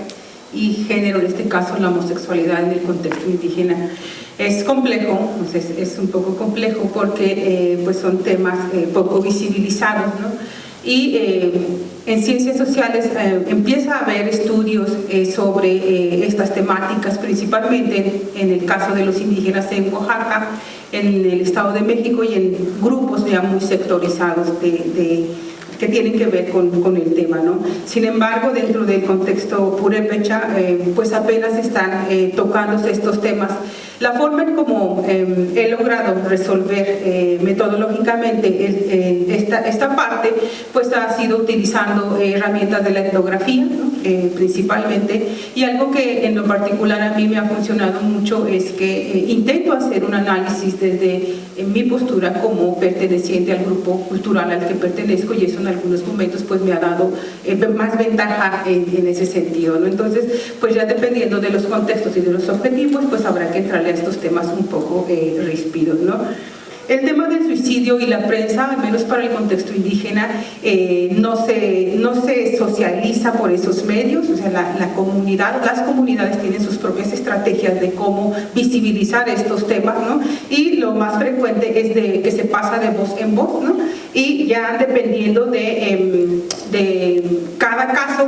y género, en este caso la homosexualidad en el contexto indígena? Es complejo, es un poco complejo porque pues son temas poco visibilizados, ¿no? Y en ciencias sociales empieza a haber estudios sobre estas temáticas, principalmente en el caso de los indígenas en Oaxaca, en el Estado de México y en grupos ya muy sectorizados que tienen que ver con el tema, ¿no? Sin embargo, dentro del contexto purépecha, pues apenas están tocándose estos temas. La forma en cómo he logrado resolver metodológicamente esta parte, pues ha sido utilizando herramientas de la etnografía, ¿no? Principalmente, y algo que en lo particular a mí me ha funcionado mucho es que intento hacer un análisis desde mi postura como perteneciente al grupo cultural al que pertenezco, y eso en algunos momentos pues me ha dado más ventaja en ese sentido, ¿no? Entonces, pues ya dependiendo de los contextos y de los objetivos, pues habrá que entrarle a estos temas un poco ríspidos, ¿no? El tema del suicidio y la prensa, al menos para el contexto indígena, no se socializa por esos medios, o sea, las comunidades tienen sus propias estrategias de cómo visibilizar estos temas, ¿no? Y lo más frecuente es que se pasa de voz en voz, ¿no? Y ya dependiendo de cada caso,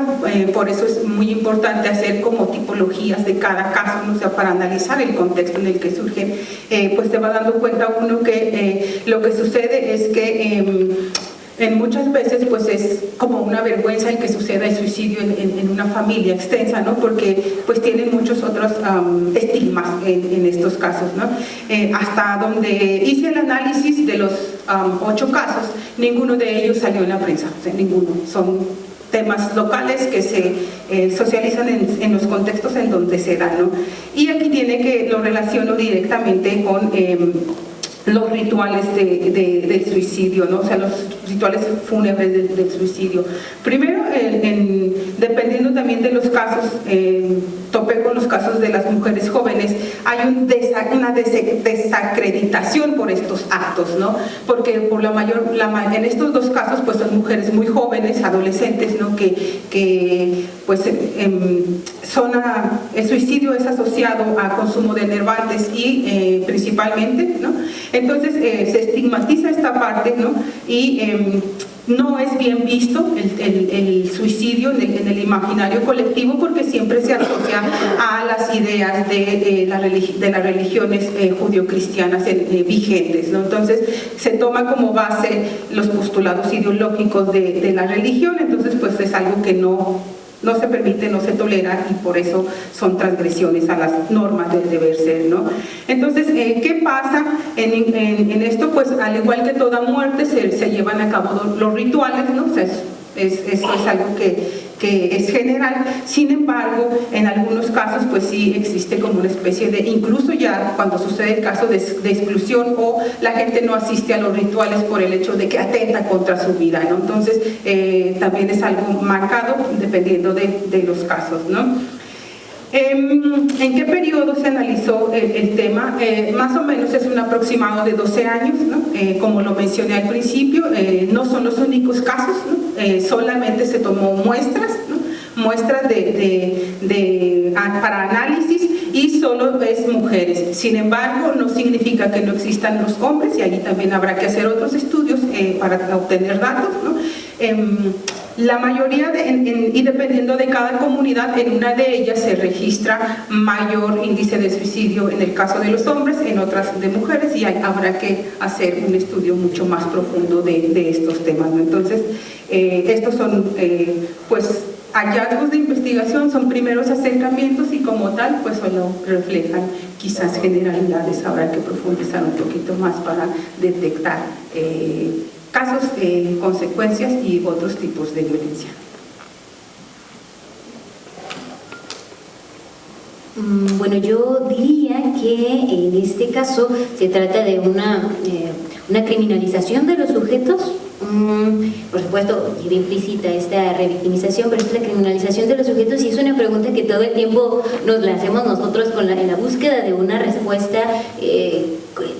por eso es muy importante hacer como tipologías de cada caso, ¿no? O sea, para analizar el contexto en el que surge, pues se va dando cuenta uno que lo que sucede es que en muchas veces pues es como una vergüenza el que suceda el suicidio en una familia extensa, ¿no? Porque pues tienen muchos otros estigmas en estos casos, ¿no? Hasta donde hice el análisis de los 8 casos, ninguno de ellos salió en la prensa, o sea, ninguno. Son temas locales que se socializan en los contextos en donde se dan, ¿no? Y aquí lo relaciono directamente con los rituales del suicidio, ¿no? O sea, los rituales fúnebres del suicidio. Primero, dependiendo también de los casos, topé con los casos de las mujeres jóvenes, hay una desacreditación por estos actos, ¿no? Porque en estos 2 casos pues son mujeres muy jóvenes, adolescentes, ¿no? Que pues el suicidio es asociado a consumo de enervantes y principalmente, ¿no? Entonces se estigmatiza esta parte, ¿no? Y no es bien visto el suicidio en el imaginario colectivo, porque siempre se asocia a las ideas de las religiones judio-cristianas vigentes, ¿no? Entonces se toma como base los postulados ideológicos de la religión, entonces pues es algo que no se permite, no se tolera, y por eso son transgresiones a las normas del deber ser, ¿no? Entonces, ¿qué pasa en esto? Pues al igual que toda muerte se llevan a cabo los rituales, ¿no? O sea, eso es algo que es general. Sin embargo, en algunos casos pues sí existe como una especie de, incluso ya cuando sucede el caso de exclusión, o la gente no asiste a los rituales por el hecho de que atenta contra su vida, ¿no? Entonces también es algo marcado dependiendo de los casos, ¿no? ¿En qué periodo se analizó el tema? Más o menos es un aproximado de 12 años, ¿no? Como lo mencioné al principio, no son los únicos casos, ¿no? Solamente se tomó muestras, ¿no? Muestras para análisis, y solo es mujeres. Sin embargo, no significa que no existan los hombres, y allí también habrá que hacer otros estudios para obtener datos, ¿no? La mayoría, y dependiendo de cada comunidad, en una de ellas se registra mayor índice de suicidio en el caso de los hombres, en otras de mujeres, y habrá que hacer un estudio mucho más profundo de estos temas, ¿no? Entonces, estos son pues hallazgos de investigación, son primeros acercamientos, y como tal pues solo reflejan quizás generalidades. Habrá que profundizar un poquito más para detectar casos, consecuencias y otros tipos de violencia. Bueno, yo diría que en este caso se trata de una criminalización de los sujetos. Por supuesto, lleva implícita esta revictimización, pero es la criminalización de los sujetos, y es una pregunta que todo el tiempo nos la hacemos nosotros en la búsqueda de una respuesta,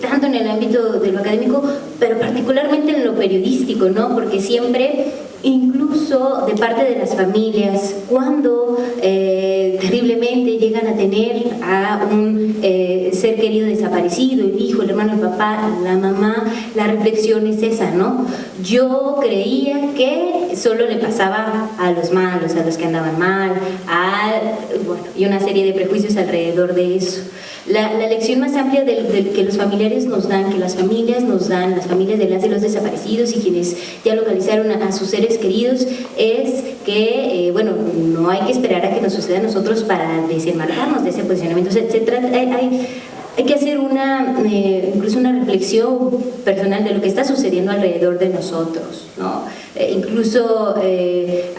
tanto en el ámbito de lo académico, pero particularmente en lo periodístico, ¿no? Porque siempre, incluso de parte de las familias, cuando terriblemente llegan a tener a un ser ser querido desaparecido, el hijo, el hermano, el papá, la mamá, la reflexión es esa, ¿no? Yo creía que solo le pasaba a los malos, a los que andaban mal, bueno, y una serie de prejuicios alrededor de eso. La lección más amplia del que los familiares nos dan, que las familias nos dan, las familias de las y los desaparecidos y quienes ya localizaron a sus seres queridos, es que, bueno, no hay que esperar a que nos suceda a nosotros para desenmarcarnos de ese posicionamiento. Hay que hacer incluso una reflexión personal de lo que está sucediendo alrededor de nosotros, ¿no? Incluso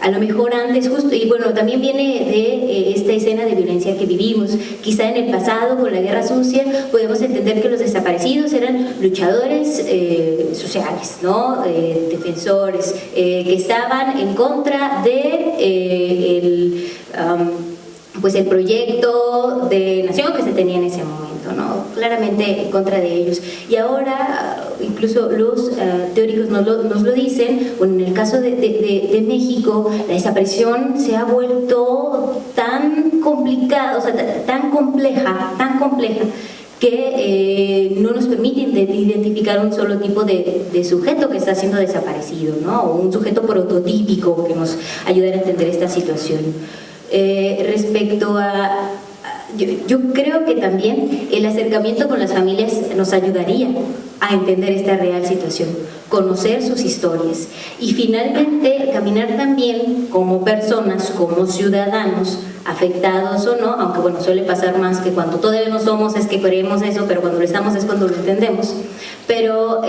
a lo mejor antes, justo, y bueno, también viene de esta escena de violencia que vivimos. Quizá en el pasado, con la Guerra Sucia, podemos entender que los desaparecidos eran luchadores sociales, ¿no? Defensores, que estaban en contra de pues el proyecto de nación que se tenía en ese momento, ¿no? Claramente en contra de ellos. Y ahora incluso los teóricos nos lo dicen. Bueno, en el caso de México, la desaparición se ha vuelto tan complicada, o sea, tan compleja, que no nos permiten identificar un solo tipo de sujeto que está siendo desaparecido, ¿no? O un sujeto prototípico que nos ayude a entender esta situación. Respecto a... Yo creo que también el acercamiento con las familias nos ayudaría a entender esta real situación, conocer sus historias y finalmente caminar también como personas, como ciudadanos, afectados o no, aunque bueno, suele pasar más que cuando todavía no somos es que creemos eso, pero cuando lo estamos es cuando lo entendemos, pero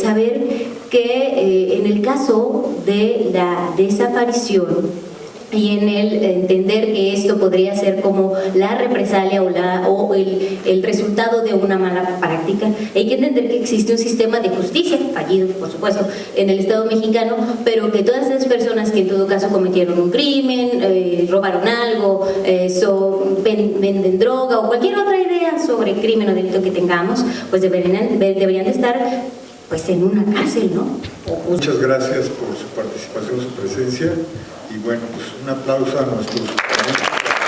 saber que en el caso de la desaparición y en el entender que esto podría ser como la represalia o el resultado de una mala práctica, hay que entender que existe un sistema de justicia, fallido por supuesto, en el Estado mexicano, pero que todas esas personas que en todo caso cometieron un crimen, robaron algo, venden droga o cualquier otra idea sobre crimen o delito que tengamos, pues deberían de estar pues en una cárcel, ¿no? Muchas gracias por su participación, su presencia. Y bueno, pues un aplauso a nuestros ponentes.